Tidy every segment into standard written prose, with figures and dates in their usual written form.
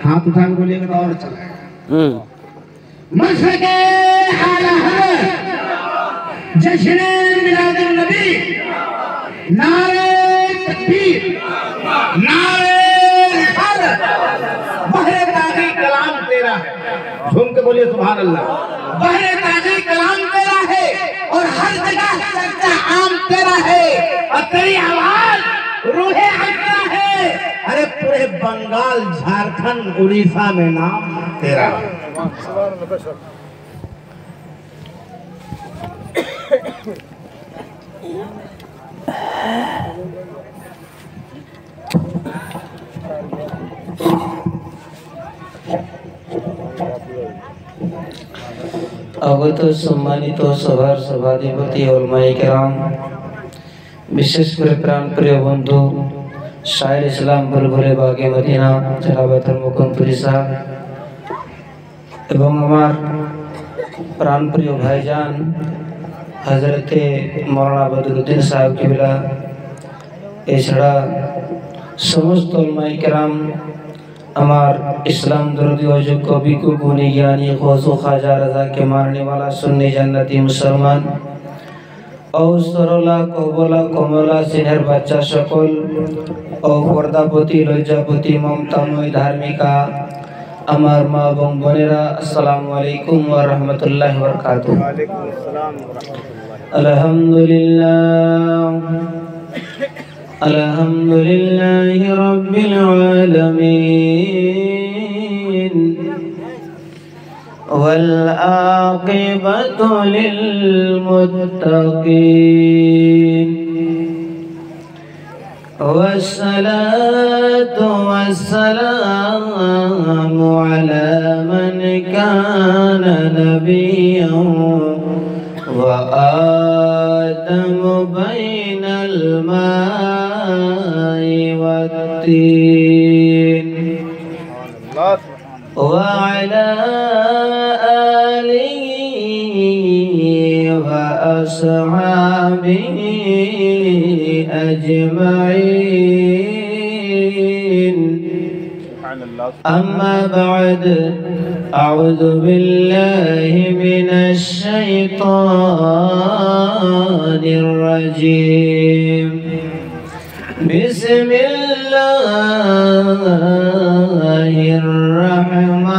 हाथ उठा के बोलिएगा तो और अच्छा लगेगा। मशरक़े आला हज़रत जश्न मिलादुन नबी नारे तकबीर नारे रिसालत बहरे ताज़ी कलाम तेरा है। झूम के बोलिए सुभान अल्लाह। बहरे ताज़ी कलाम तेरा है और हर जगह चर्चा आम तेरा है और तेरी आवाज रूहे अक़रा है। अरे पूरे बंगाल झारखंड उड़ीसा में नाम तेरा है। আগত সম্মানিত সভার সভাধিপতি উলামায়ে কেরাম, বিশেষ করে প্রাণপ্রিয় বন্ধু শায়ের ইসলাম বুলবুলে বাগে মদিনা জনাবাতুল মুকুমপুরি সাহেব এবং আমার প্রাণপ্রিয় ভাইজান হযরতে মাওলানা বদরুদ্দিন সাহেব কিবলা, এছাড়া সমস্ত উলামায়ে কেরাম, আমার ইসলাম দরদি অযোগ্য বিকু গুণী জ্ঞানী গৌস খাজা রাজা के मारने वाला सुन्नी जन्नती मुसलमान ও সরলা কবলা কমলা সিনের বাচ্চা সকল ও পর্দাপতি লজ্জাপতি মমতাময় ধার্মিকা আমার মা এবং বোনেরা, আসসালামু আলাইকুম ওয়া রাহমাতুল্লাহি ওয়া বারাকাতুহু। ওয়া আলাইকুম আসসালাম ওয়া রাহমাতুল্লাহ। আলহামদুলিল্লাহ আলহামদুলিল্লাহি রাব্বিল আলামিন والعاقبة للمتقين والصلاة والسلام على من كان نبيا وآدم بين الماء والطين وعلى آله وأصحابه أجمعين. أما بعد، أعوذ بالله من الشيطان الرجيم. بسم الله الرحمن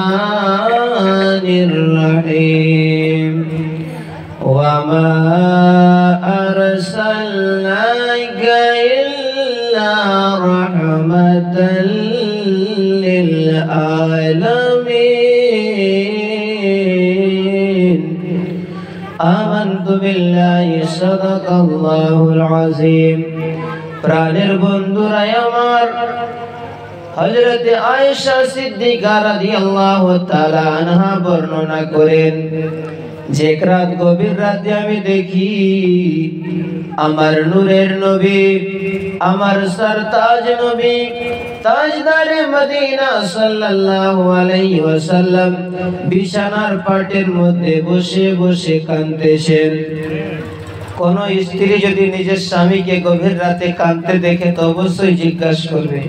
الرحيم. وما أرسلناك إلا رحمة للعالمين. آمنت بالله صدق الله العظيم. প্রাণের বন্ধুরা আমার, হযরতে আয়েশা সিদ্দিকা রাদিয়াল্লাহু তাআলা আনহা বর্ণনা করেন যে এক রাত, গভীর রাতে আমি দেখি আমার নূরের নবী, আমার সরতাজ নবী, তাজদারে মদিনা সাল্লাল্লাহু আলাইহি ওয়াসাল্লাম বিছানার পাটের মধ্যে বসে বসে কাঁদতেছেন। কোন স্ত্রী যদি নিজের স্বামীকে গভীর রাতে কাঁদতে দেখে তো অবশ্যই জিজ্ঞাসা করবে।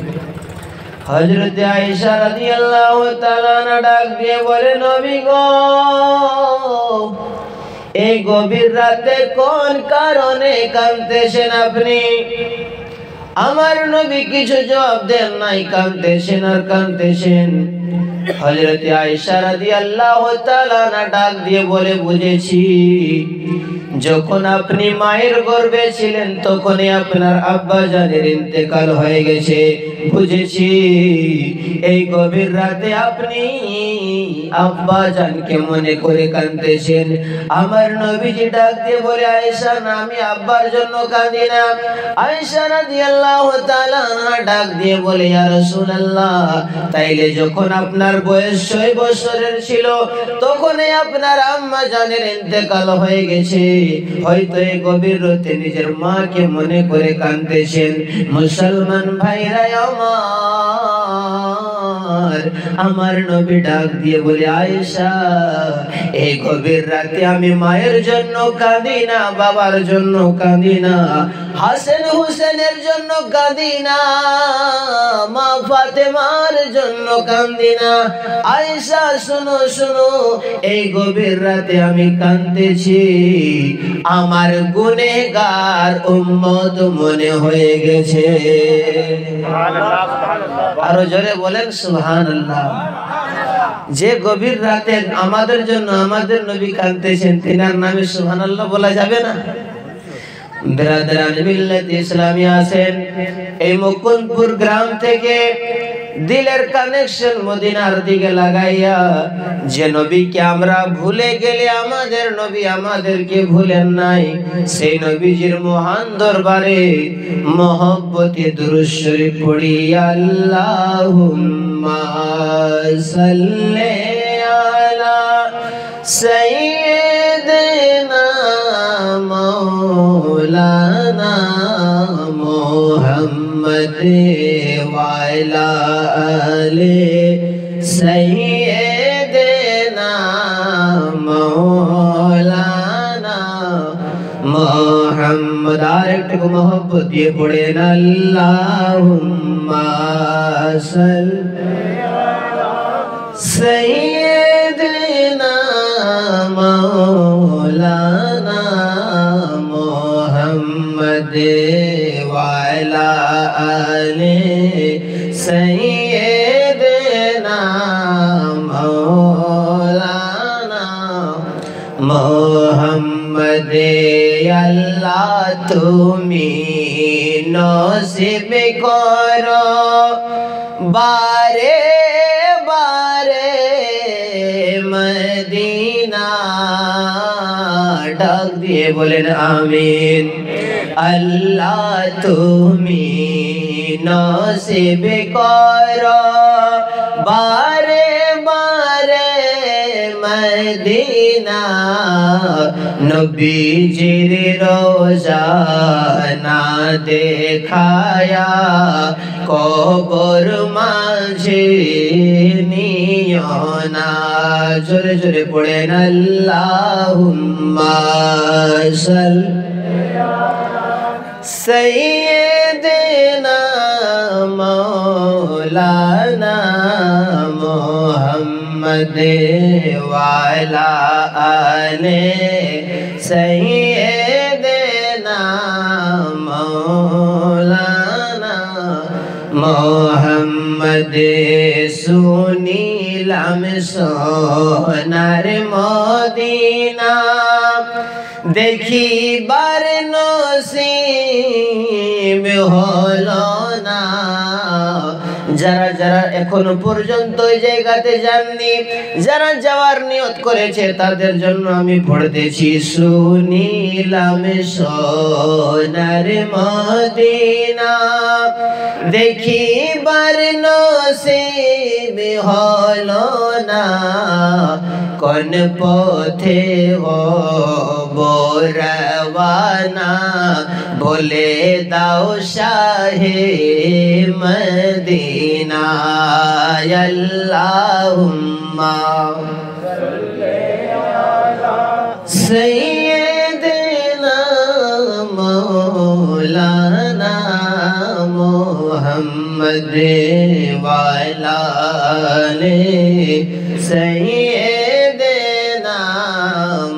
হযরতে আয়েশা রাদিয়াল্লাহু তাআলা আনহা ডাক দিয়ে বলে, নবী গো, এই গভীর রাতে কোন কারণে কাঁদতেছেন আপনি? আমার নবী কিছু জবাব দেন নাই, কাঁদতেছেন আর কাঁদতেছেন। হযরতে আয়েশা রাদিয়াল্লাহু তাআলা আনহা ডাক দিয়ে বলে, বুঝেছি, যখন আপনি মায়ের গর্ভে ছিলেন তখনই আপনার আব্বা জানের ইন্তেকাল হয়ে গেছে। বুঝেছি, এই গভীর রাতে আপনি আব্বা জানকে মনে করে কাঁদতেছেন। আমার নবীজি ডাক দিয়ে বলে, আয়েশা, না, আমি আব্বার জন্য কাঁদি না। আয়েশা রাদিয়াল্লাহু তাআলা আনহা ডাক দিয়ে বলে, ইয়া রাসূলুল্লাহ, তাইলে যখন আপনার বয়স 6 বছরের ছিল তখনই আপনার আম্মা জানের ইন্তেকাল হয়ে গেছে। হয়তো এই গভীর রাতে নিজের মাকে মনে করে কাঁদতেছেন। মুসলমান ভাইরা আমার, আমার নবী ডাক দিয়ে বলে আয়েশা এই গভীর রাতে আমি মায়ের জন্য কাঁদি না, বাবার জন্য কাঁদি না, হাসান হুসেনের জন্য কাঁদি না, মা ফাতেমার জন্য কাঁদি না। আয়েশা শোনো শোনো, এই গভীর রাতে আমি কাঁদতেছি আমার গুনেহগার উম্মত মনে হয়ে গেছে। আরো জোরে বলেন সুবহানাল্লাহ। যে গভীর রাতে আমাদের জন্য আমাদের নবী কাঁদতেছেন, তিনার নামে সুবহানাল্লাহ বলা যাবে না? বিরাদরান মিল্লাত ইসলামী আছেন এই মুকুন্দপুর গ্রাম থেকে দিলের কানেকশন মদিনার দিকে লাগাইয়া, যে নবীকে আমরা ভুলে গেলে আমাদের নবী আমাদেরকে ভুলেন নাই, সেই নবীজির মহান দরবারে মহব্বতে দুরূদ শরীফ পড়ি। আল্লাহুম্মা সাল্লি আলা সাইয়্যিদিনা মাওলানা মুহাম্মদ ওয়া আলা আলি সাইয়্যিদিনা মাওলানা মুহাম্মদ। আরেকটু মহব্বত দিয়ে পড়েন আল্লাহুম্মা সাল্লি আলা সাইয়্যিদিনা মাওলানা মুহাম্মদ ওয়া আলা আলি সাইয়্যিদিনা মাওলানা মুহাম্মদ। আল্লাহ তুমি নসিব করো বারে বারে মদিনা, ডাক দিয়ে বলেন আমিন। আল্লাহ তুমি নসিব করো বারে বারে মদিনা, নবীজির রোজা না দেখায়া কবর মাঝে নিও না। জোরে জোরে পড়েন আল্লাহুম্মা সাল্লি আলা সাইয়্যিদিনা মাওলানা মুহাম্মদ ওয়া আলা আলি সাইয়্যিদিনা মাওলানা মুহাম্মদ। শুনিলাম সোনার মদিনা, দেখিবার নসিব হলো না। যারা যারা এখনো পর্যন্ত ওই জায়গাতে যাননি, যারা যাওয়ার নিয়ত করেছে তাদের জন্য আমি পড়তেছি। শুনিলাম সোনার মদিনা, দেখিবার নসিব হলো না। কোন পথে হব রওয়ানা, বলে দাও শাহে মদিনা। আল্লাহুম্মা সাল্লি আলা সাইয়্যিদিনা মাওলানা মুহাম্মদ ওয়া আলা আলি সাইয়্যিদিনা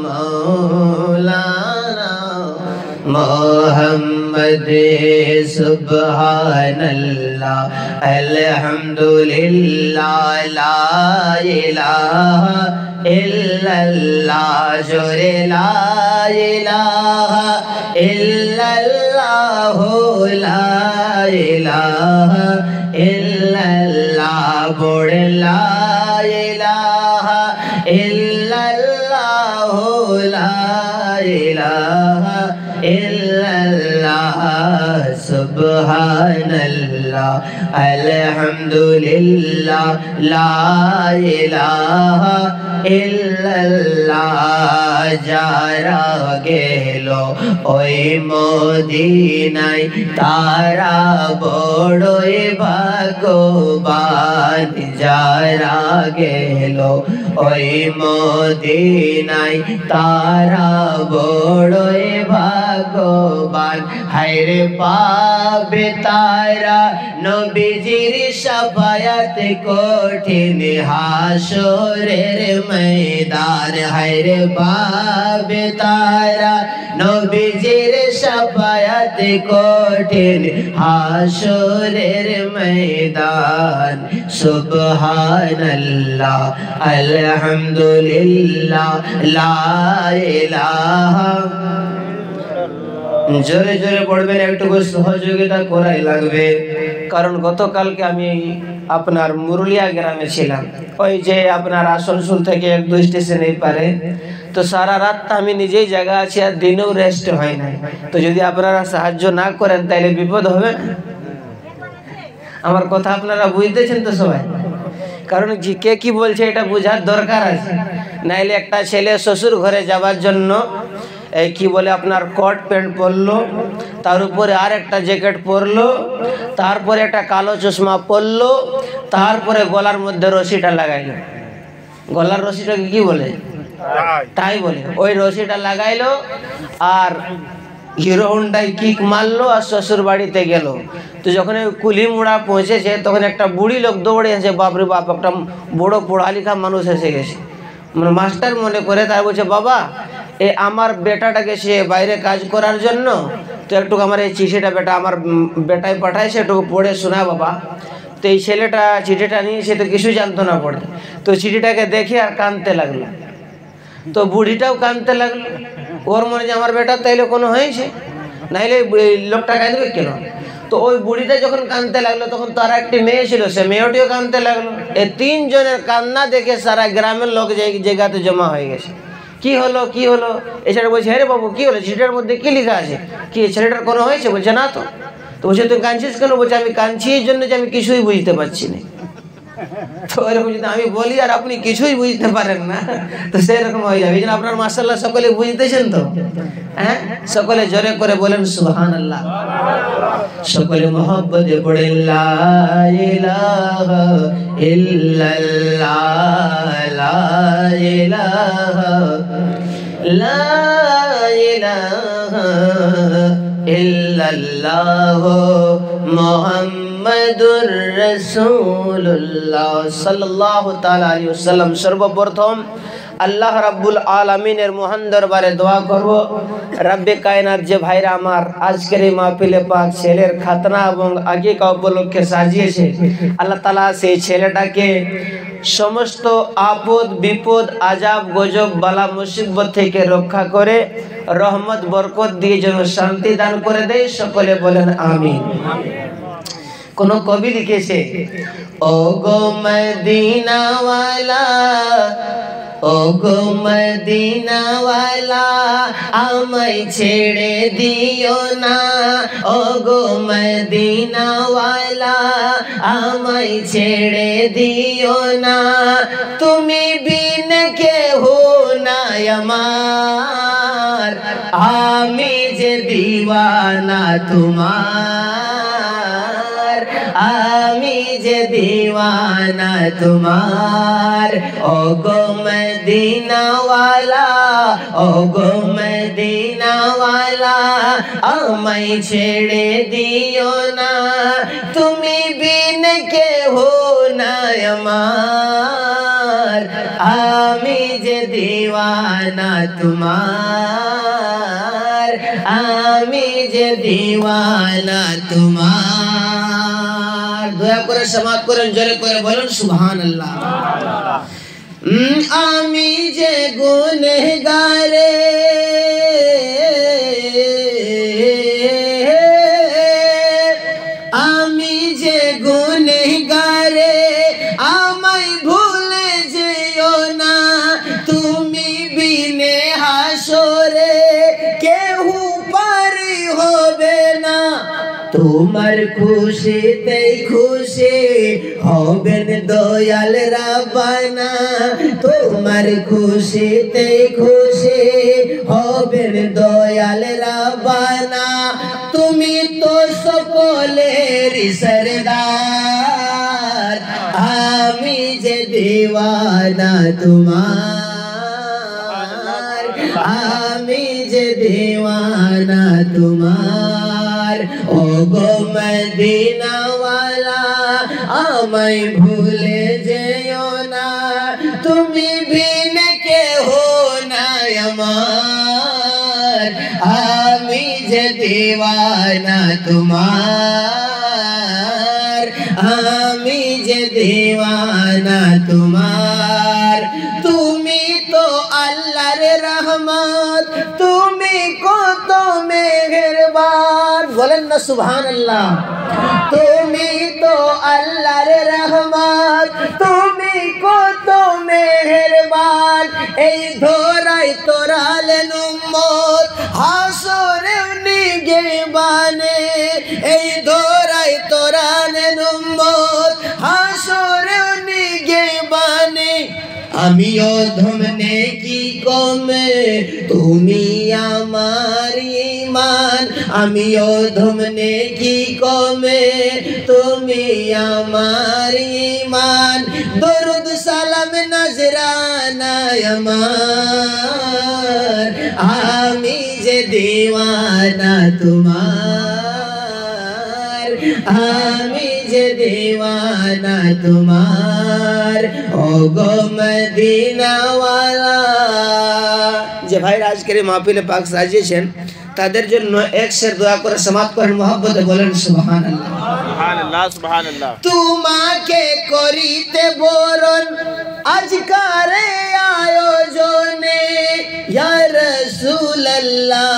মাওলানা মুহাম্মদ। সুবহানাল্লাহ আলহামদুলিল্লাহ লা ইলাহা ইল্লাল্লাহ, জোরে লা ইলাহা ইল্লাল্লাহ, লা ইলাহা ইল্লাল্লাহ, বড় লা ইলাহা ইল্লাল্লাহ, লা ইলাহা ইল্লাল্লাহ। সুবহানাল্লাহ আলহামদুলিল্লাহ লা ইলাহা ইল্লাল্লাহ যারা গেল ওই মদিনায় তারা বড়ই ভাগ্যবান যারা গেল ওই মদিনায় তারা বড়ই ভাগ্যবান হায়রে পাবে তারা নবীজির শাফায়াত কঠিন হাসরের ময়দান হায়রে পাবে তারা নবীজির শাফায়াত কঠিন হাসরের ময়দান সুবহানাল্লাহ আলহামদুলিল্লাহ লা ইলাহা জোরে জোরে পড়বেন একটু সহযোগিতা করাই লাগবে কারণ গতকালকে আমি আপনার মুরুলিয়া গ্রামে ছিলাম ওই যে আপনার আসানসোল থেকে 1-2 স্টেশন এই পারে তো সারা রাত আমি নিজেই জায়গা আছি আর দিনেও রেস্ট হয় না তো যদি আপনারা সাহায্য না করেন তাহলে বিপদ হবে না আমার কথা আপনারা বুঝতেছেন তো সবাই কারণ কে কি বলছে এটা বোঝার দরকার আছে নাইলে একটা ছেলে শ্বশুর ঘরে যাওয়ার জন্য এই কি বলে আপনার কোট প্যান্ট পরলো তার উপরে আর একটা জ্যাকেট পরলো তারপরে একটা কালো চশমা পরলো তারপরে গলার মধ্যে রশিটা লাগাইলো গলার রশিটাকে কি বলে তাই বলে ওই রশিটা লাগাইলো আর হিরো হোন্ডায় কিক মারলো আর শ্বশুর বাড়িতে গেল তো যখন কুলি মুড়া পৌঁছেছে তখন একটা বুড়ি লোক দৌড়ে এসে বাপরে বাপ একটা বড় পড়ালেখা মানুষ এসে গেছে মানে মাস্টার মনে করে তার বলছে বাবা এ আমার বেটাটাকে সে বাইরে কাজ করার জন্য তো একটু আমার এই চিঠিটা বেটা আমার বেটায় পাঠাইছে একটু পড়ে শোনা বাবা তো এই ছেলেটা চিঠিটা নিয়ে সে তো কিছু জানতো না পড়তে তো চিঠিটাকে দেখে আর কাঁদতে লাগলো তো বুড়িটাও কাঁদতে লাগলো ওর মনে যে আমার বেটা তাইলে কোনো হয়েছে নাইলে লোকটা কাঁদবে কেন তো ওই বুড়িটা যখন কাঁদতে লাগলো তখন তার একটি মেয়ে ছিল সে মেয়েটিও কাঁদতে লাগলো এই 3 জনের কান্না দেখে সারা গ্রামের লোক জায়গাতে জমা হয়ে গেছে কি হলো এছাড়া বলছে হ্যাঁ রে বাবু কি হলো চিঠিটার মধ্যে কি লেখা আছে কি ছেলেটার কোনো হয়েছে বলছে না তো বলছে তুই কাঁদছিস কেন বলছে আমি কাঁদছি এই জন্য যে আমি কিছুই বুঝতে পারছি না তো এরকম যদি আমি বলি আর আপনি কিছুই বুঝতে পারেন না তো সেরকম হয়ে যাবে এই জন্য আপনার মাশাআল্লাহ সকলে বুঝতেছেন তো হ্যাঁ সকলে জোরে করে বলেন সুবহানাল্লাহ সকলে মহব্বতে পড়েন লা ইলাহা ইল্লাল্লাহ লা ইলাহা ইল্লাল্লাহ মুহাম্মাদুর রাসূলুল্লাহ সাল্লাল্লাহু তাআলা আলাইহি ওয়াসাল্লাম সর্বপ্রথম আল্লাহ রাব্বুল আলামিনের মহান দরবারে দোয়া করব রব্বে কায়নাত যে ভাইরা আমার আজকের এই মাহফিলে পাক ছেলের খাতনা এবং আকিকা উপলক্ষে সাজিয়েছে আল্লাহ তাআলা সেই ছেলেটাকে সমস্ত আপদ বিপদ আযাব গজব বালা মুসিবত থেকে রক্ষা করে রহমত বরকত দিয়ে যেন শান্তি দান করে দেয় সকলে বলেন আমিন কোন কবি লিখেছে ও গো মদিনা ওয়ালা ও গো মদিনা ওয়ালা আমায় ছেড়ে দিও না ও গো মদিনা ওয়ালা আমায় ছেড়ে দিও না তুমি বিন কেহ নাই আমার আমি যে দিওয়ানা তোমার আমি যে দিওয়ানা তোমার ও গো মদিনা ওয়ালা ও গো মদিনা ওয়ালা আমায় ছেড়ে দিও না তুমি বিন কেহ নাই আমার আমি যে দিওয়ানা তোমার আমি যে দিওয়ানা তোমার দয়া করে সমাজ করেন জোরে করে বলুন সুবহানাল্লাহ আমি যে গুনাহগার আমি যে গুনাহগার আমায় ভুলে যেও না তুমি বিনে হাসরে কেউ পারি হবে না তোমার খুশিতেই খুশি হবেন দয়াল রাব্বানা তোমার খুশিতেই খুশি হবেন দয়াল রাব্বানা তুমি তো সকলের সরদার আমি যে দিওয়ানা তোমার আমি যে দিওয়ানা তোমার ও গো মদিনা ওয়ালা আমায় ভুলে যেও না তুমি বিন কেহ নাই আমার আমি যে দিওয়ানা তোমার আমি যে দিওয়ানা তোমার তুমি তো আল্লাহর রহমত তুমি কত মেহেরবান বলেন না সুবহানাল্লাহ তুমি তো আল্লাহর রহমত তুমি কত মেহেরবান এই ধরাই তোরালেন উম্মত হাসরে নিগেবানে এই ধরাই তোরালেন উম্মত হাসরে নিগেবানে আমিও ধমনে কি কমে তুমি আমার ঈমান আমিও ধমনে কি কমে তুমি আমার ঈমান দরুদ সালাম নজরানা আমার আমি যে দিওয়ানা তোমার আমি যে দিওয়ানা তোমার ও গো মদিনা ওয়ালা যে ভাইরা আজকের মাহফিলে পাক সাজিয়েছেন তাদের জন্য এক শের দোয়া করে সমাপ্ত করেন মহব্বতে বলেন সুবহানাল্লাহ সুবহানাল্লাহ সুবহানাল্লাহ তোমাকে করিতে বরণ আজকার আয়োজনে ইয়া রাসূলুল্লাহ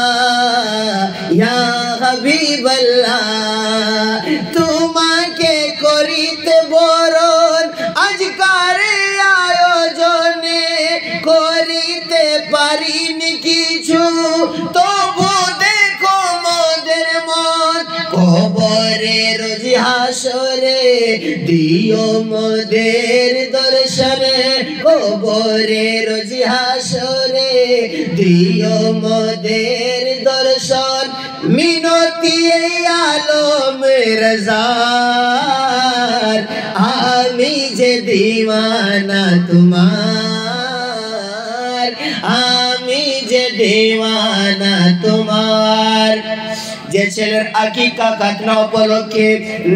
ইয়া হাবিবাল্লাহ তোমাকে করিতে বরণ আজকার আয়োজনে করিতে পারিনি কিছু তবু দেখো মোদের মন কবরে রোজ হাসরে দিও মোদের দর্শনে কবরে রোজ হাসরে দিও মোদের দর্শন মিনতি আলম রজার আমি যে দিওয়ানা তোমার আমি যে দিওয়ানা তোমার যে ছেলের আকিকা কাটনা উপলক্ষে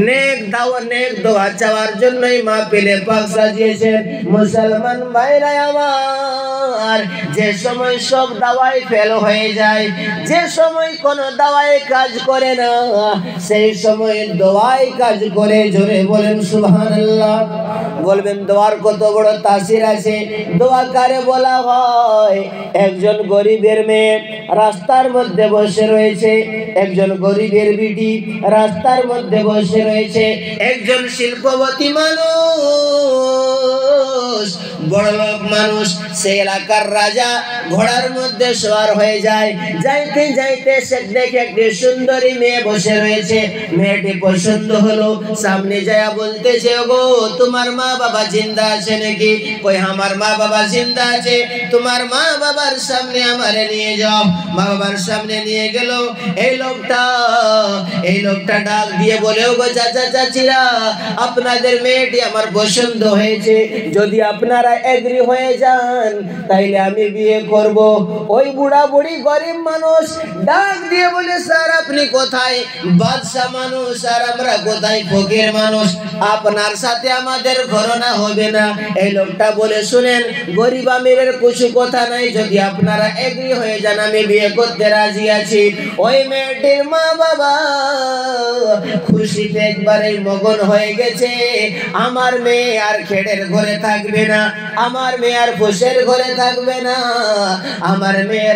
নেক দাওয়া নেক দোয়া চাওয়ার জন্যই মাহফিলে পাক সাজিয়েছেন মুসলমান ভাইরা আমার যে সময় সব দাওয়াই ফেল হয়ে যায় যে সময় কোনো দাওয়াই কাজ করে না সেই সময় দোয়াই কাজ করে জোরে বলেন সুবহানাল্লাহ বলবেন দোয়ার কত বড় তাসির আছে দোয়া কারে বলা হয় একজন গরিবের মেয়ে রাস্তার মধ্যে বসে রয়েছে একজন গরিবের বিটি রাস্তার মধ্যে বসে রয়েছে একজন শিল্পপতি মানুষ বড়লোক মানুষ সেই এলাকার রাজা ঘোড়ার মধ্যে সওয়ার হয়ে যায় যাইতে যাইতে সে দেখে একটি সুন্দরী মেয়ে বসে রয়েছে মেয়েটি পছন্দ হলো সামনে যায় বলতেছে ওগো তোমার মা বাবা জিন্দা আছে নাকি কই আমার মা বাবা জিন্দা আছে তোমার মা বাবার সামনে আমারে নিয়ে যাও মা বাবার সামনে নিয়ে গেল এই লোকটা ডাক দিয়ে বলে ওগো চাচা চাচিরা আপনাদের মেয়েটি আমার পছন্দ হয়েছে যদি আপনারা এগ্রি হয়ে যান তাইলে আমি বিয়ে করব ওই বুড়া বুড়ি গরিব মানুষ ডাক দিয়ে বলে স্যার আপনি কোথায় বাদশা মানুষ আর আমরা কোথায় ফকির মানুষ আপনার সাথে আমাদের ঘটনা হবে না এই লোকটা বলে শুনেন গরিব আমিরের কিছু কথা নাই যদি আপনারা এগ্রি হয়ে যান আমি বিয়ে করতে রাজি আছি ওই মেয়েটির মা বাবা খুশিতে একবারে মগন হয়ে গেছে আমার মেয়ে আর খেড়ের ঘরে থাকবে না আমার মেয়ে আর ফুসের ঘরে থাকবে না আমার মেয়ে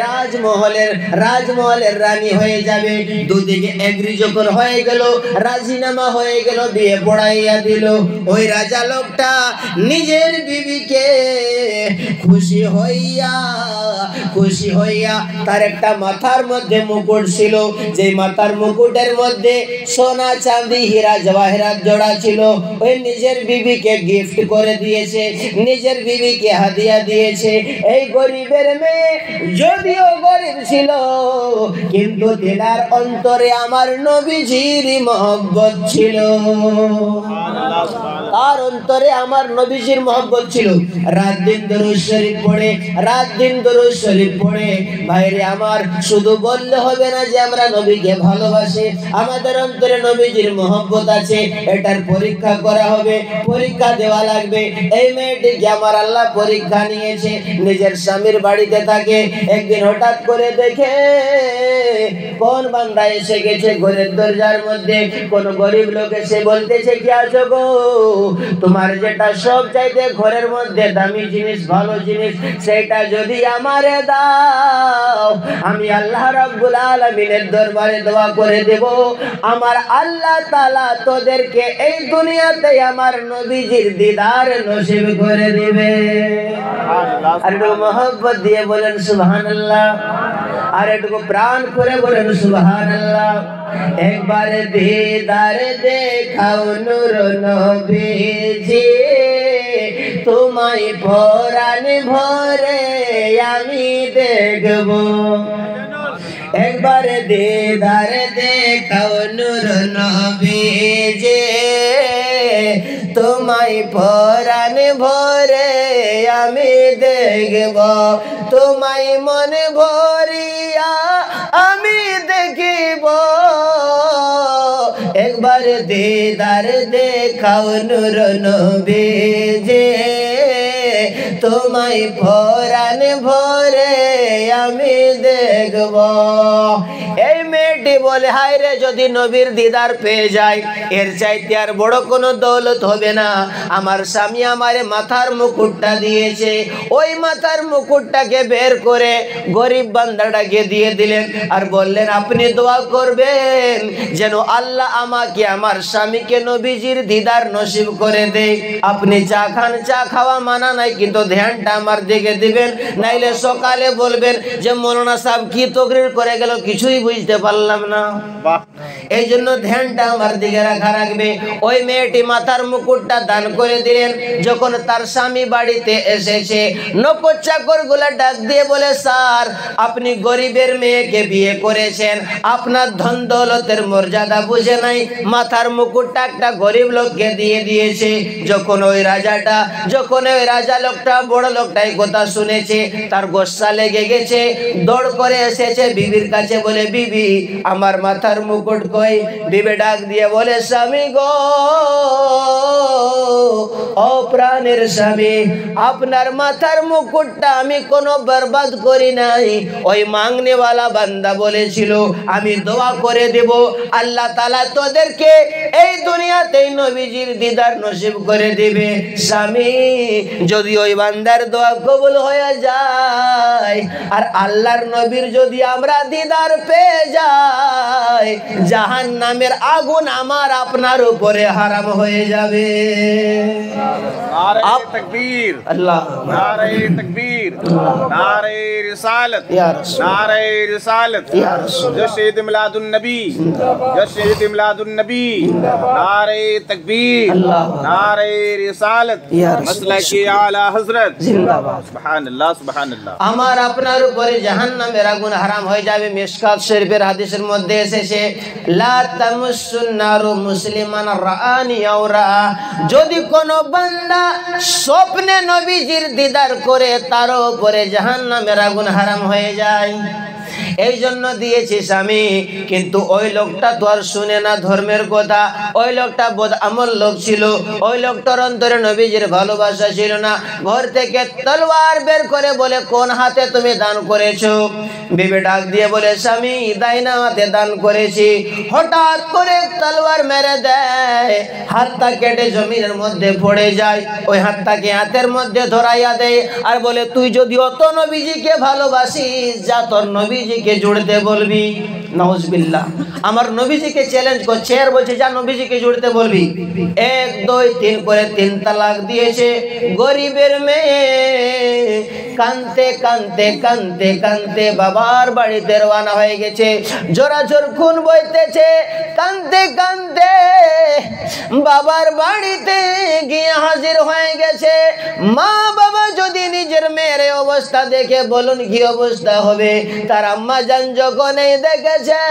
রাজমহলের রানী হয়ে যাবে দুদিকে এগ্রি যখন হয়ে গেল রাজিনামা হয়ে গেল বিয়ে পড়াইয়া দিল ওই রাজা লোকটা নিজের বিবিকে খুশি হইয়া তার একটা মাথার মধ্যে মুকুট ছিল, যে মাথার মুকুটের মধ্যে সোনা চাঁদি হীরা জওয়াহরাত জোড়া ছিল। ওই নিজের বিবিকে গিফট করে দিয়েছে, নিজের বিবিকে হাদিয়া দিয়েছে। এই গরিবের মেয়ে যদিও গরিব ছিল, কিন্তু দিলার অন্তরে আমার নবীজির মহব্বত ছিল। তার অন্তরে আমার নবীজির মহব্বত ছিল। রাত দিন দরুদ শরীফ পড়ে ভাইরে আমার, শুধু বললে হবে না যে আমরা নবীকে ভালোবাসি, আমাদের অন্তরে নবীজির মহব্বত আছে, এটার পরীক্ষা করা হবে, পরীক্ষা দেওয়া লাগবে। এই মেয়েটিকে আমার আল্লাহ পরীক্ষা নিয়েছে। নিজের স্বামীর বাড়িতে থাকে, একদিন হঠাৎ করে দেখে কোন বান্দা এসে গেছে ঘরের দরজার মধ্যে। কোন গরিব লোক এসে বলতেছে, কি আছো গো, তোমার যেটা সব চাইতে ঘরের মধ্যে দামি জিনিস, ভালো জিনিস, সেটা যদি আমারে দাও, আমি আল্লাহ রাব্বুল আলামিনের দরবারে দোয়া করে দেব, আমার আল্লাহ তাআলা তোদেরকে এই দুনিয়াতে আমার নবীজির দিদার নসিব করে দিবে। আর একটু মহব্বত দিয়ে বলেন সুবহানাল্লাহ, আর একটু প্রাণ করে বলেন সুবহানাল্লাহ। একবার দিদার দেখাও নূর নবীজি, তোমায় পরাণ ভরে আমি দেখব। একবার দিদার দেখাও নূর নবীজি, তোমায় পরাণ ভরে আমি দেখব। তোমায় মনে ভরিয়া আমি দেখিব। একবার দিদার দেখাও নূর নবীজি, তোমায় পরাণ ভরে আমি দেখব। এই মেয়েটি বলে, হায় রে, যদি নবীর দিদার পেয়ে যায়, এর চাইতে আর বড় কোনো দৌলত হবে না। আমার স্বামী আমারে মাথার মুকুটটা দিয়েছে, ওই মাথার মুকুটটাকে বের করে গরিব বান্দাটাকে দিয়ে দিলেন, আর বললেন, আপনি দোয়া করবেন যেন আল্লাহ আমাকে, আমার স্বামীকে নবীজির দিদার নসিব করে দেয়। আপনি চা খান, চা খাওয়া মানা নাই, কিন্তু ধ্যানটা আমার দিকে দিবেন, নাইলে সকালে বলবেন যে মৌলানা সাহেব কি তকরির করে গেল, কিছুই বুঝতে পারলাম না। এই জন্য ধ্যানটা আমার দিকে রাখা রাখবে। ওই মেয়েটি মাথার মুকুটটা দান করে দিলেন। যখন তার স্বামী বাড়িতে এসেছে, নৌকর চাকর গুলা ডাক দিয়ে বলে, স্যার, আপনি গরিবের মেয়েকে বিয়ে করেছেন, আপনার ধন দৌলতের মর্যাদা বুঝে নাই, মাথার মুকুটটা একটা গরিব লোককে দিয়ে দিয়েছে। যখন ওই রাজা লোকটা, বড় লোকটাই কথা শুনেছে, তার গোসা লেগে গেছে, দৌড় করে এসেছে বিবির কাছে, বলে, বিবি, আমার মাথার মুকুট কই? বিবি ডাক দিয়ে বলে, স্বামী গো, ও প্রাণের স্বামী, আপনার মাথার মুকুটটা আমি কোনো বরবাদ করি নাই। ওই মাংনেওয়ালা বান্দা বলেছিল আমি দোয়া করে দেব, আল্লাহ তাআলা তোদেরকে এই দুনিয়াতেই নবীজির দিদার নসিব করে দিবে। স্বামী, যদি ওই বান্দার দোয়া কবুল হয়ে যায়, আর আল্লাহর নবীর যদি আমরা দিদার পেয়ে যাই, জাহান্নামের আগুন আমার আপনার উপরে হারাম হয়ে যাবে। नारे तकबीर, अल्लाह, नारे तकबीर, नारे रिसालत, नारे रिसालत, जश्न ईद मिलादुन नबी, जश्न ईद मिलादुन नबी, नारे तकबीर, नारे रिसालत, मसला की आला हजरत जिंदाबाद। सुबहानअल्लाह, सुबहानअल्लाह। আমার আপনার উপরে জাহান্নামের আগুন হারাম হয়ে যাবে। মিশকাত শরীফের হাদিসের মধ্যে এসেছে, লা তামুসুন নারু মুসলিমান রাআনি আও রাআ, যদি কোন বান্দা স্বপ্নে নবীজির দিদার করে, তার উপরে জাহান্নামের আগুন হারাম হয়ে যায়। এই জন্য দিয়েছি স্বামী, কিন্তু ওই লোকটা তো আর শুনে না ধর্মের কথা। ওই লোকটা বদ আমল লোক ছিল, ওই লোকটার অন্তরে নবীজির ভালোবাসা ছিল না। ঘর থেকে তলোয়ার বের করে বলে, কোন হাতে তুমি দান করেছো? বিবি ডাক দিয়ে বলে, স্বামী, দাইনা হাতে দান করেছি। হঠাৎ করে তলোয়ার মেরে দেয়, হাতটা কেটে জমিনের মধ্যে পড়ে যায়। ওই হাতটাকে হাতের মধ্যে ধরাইয়া দেয়, আর বলে, তুই যদি অত নবীজিকে ভালোবাসিস, যা তোর নবীজিকে নবীজিকে জুড়তে বলবি। নাউজুবিল্লাহ, আমার নবীজিকে চ্যালেঞ্জ করছে আর বলছে যা নবীজিকে জুড়তে বলবি। 1 2 3 করে 3 তালাক দিয়েছে। গরিবের মেয়ে কানতে কানতে কানতে কানতে বাবার বাড়িতে রওনা হয়ে গেছে। জোরাজোর খুন বইতেছে, কানতে কানতে বাবার বাড়িতে গিয়ে হাজির হয়ে গেছে। মা বাবা যদি নিজের মেয়ের অবস্থা দেখে বলুন কি অবস্থা হবে। তার আম্মা জান যখন এই দেখেছে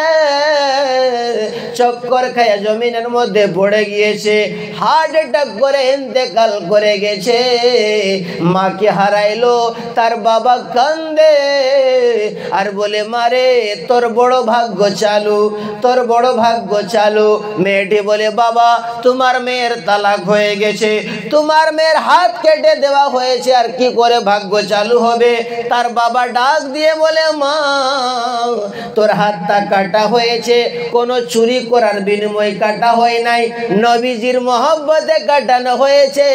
চক্কর খায়া জমিনের মধ্যে পড়ে গিয়েছে, হার্ট অ্যাটাক করে ইন্তেকাল করে গেছে। মাকে হারাইলো, তার বাবা কান্দে আর বলে মারে তোর বড় ভাগ্য চালু, তোর বড় ভাগ্য চালু। মেয়েটি বলে বাবা তোমার মেয়ের তালাক হয়ে গেছে, তোমার মেয়ের হাত কেটে দেওয়া হয়েছে, আর কি করে ভাগ্য চালু হবে। তার বাবা ডাক দিয়ে বলে মা তোর হাতটা কাটা হয়েছে, কোনো চুরি করার বিনিময়ে কাটা হয় নাই, নবীজির মহব্বতে কাটানো হয়েছে।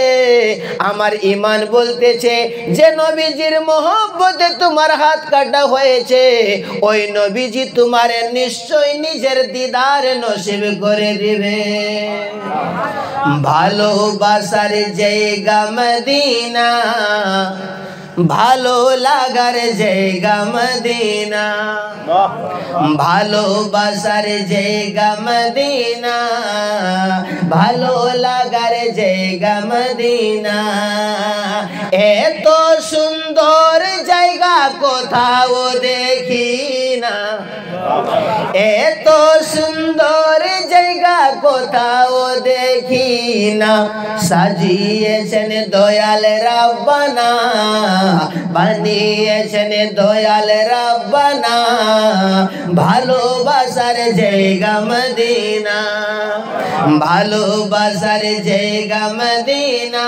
আমার ঈমান বলতেছে যে নবীজির মহব্বতে তোমার হাত কাটা হয়েছে, ওই নবীজি তোমার নিশ্চয় নিজের দিদার নসিব করে দিবে। ভালোবাসার জায়গা মদিনা, ভালো লাগার জায়গা মদিনা, ভালোবাসার জায়গা মদিনা, ভালো লাগার জায়গা মদিনা। এত সুন্দর জায়গা কোথাও দেখি না, এত সুন্দর জায়গা কোথাও দেখি না। সাজিয়েছেন দয়াল রাব্বানা, বানিয়েছেন দয়াল রাব্বানা, ভালোবাসার জায়গা মদিনা, ভালোবাসার জায়গা মদিনা,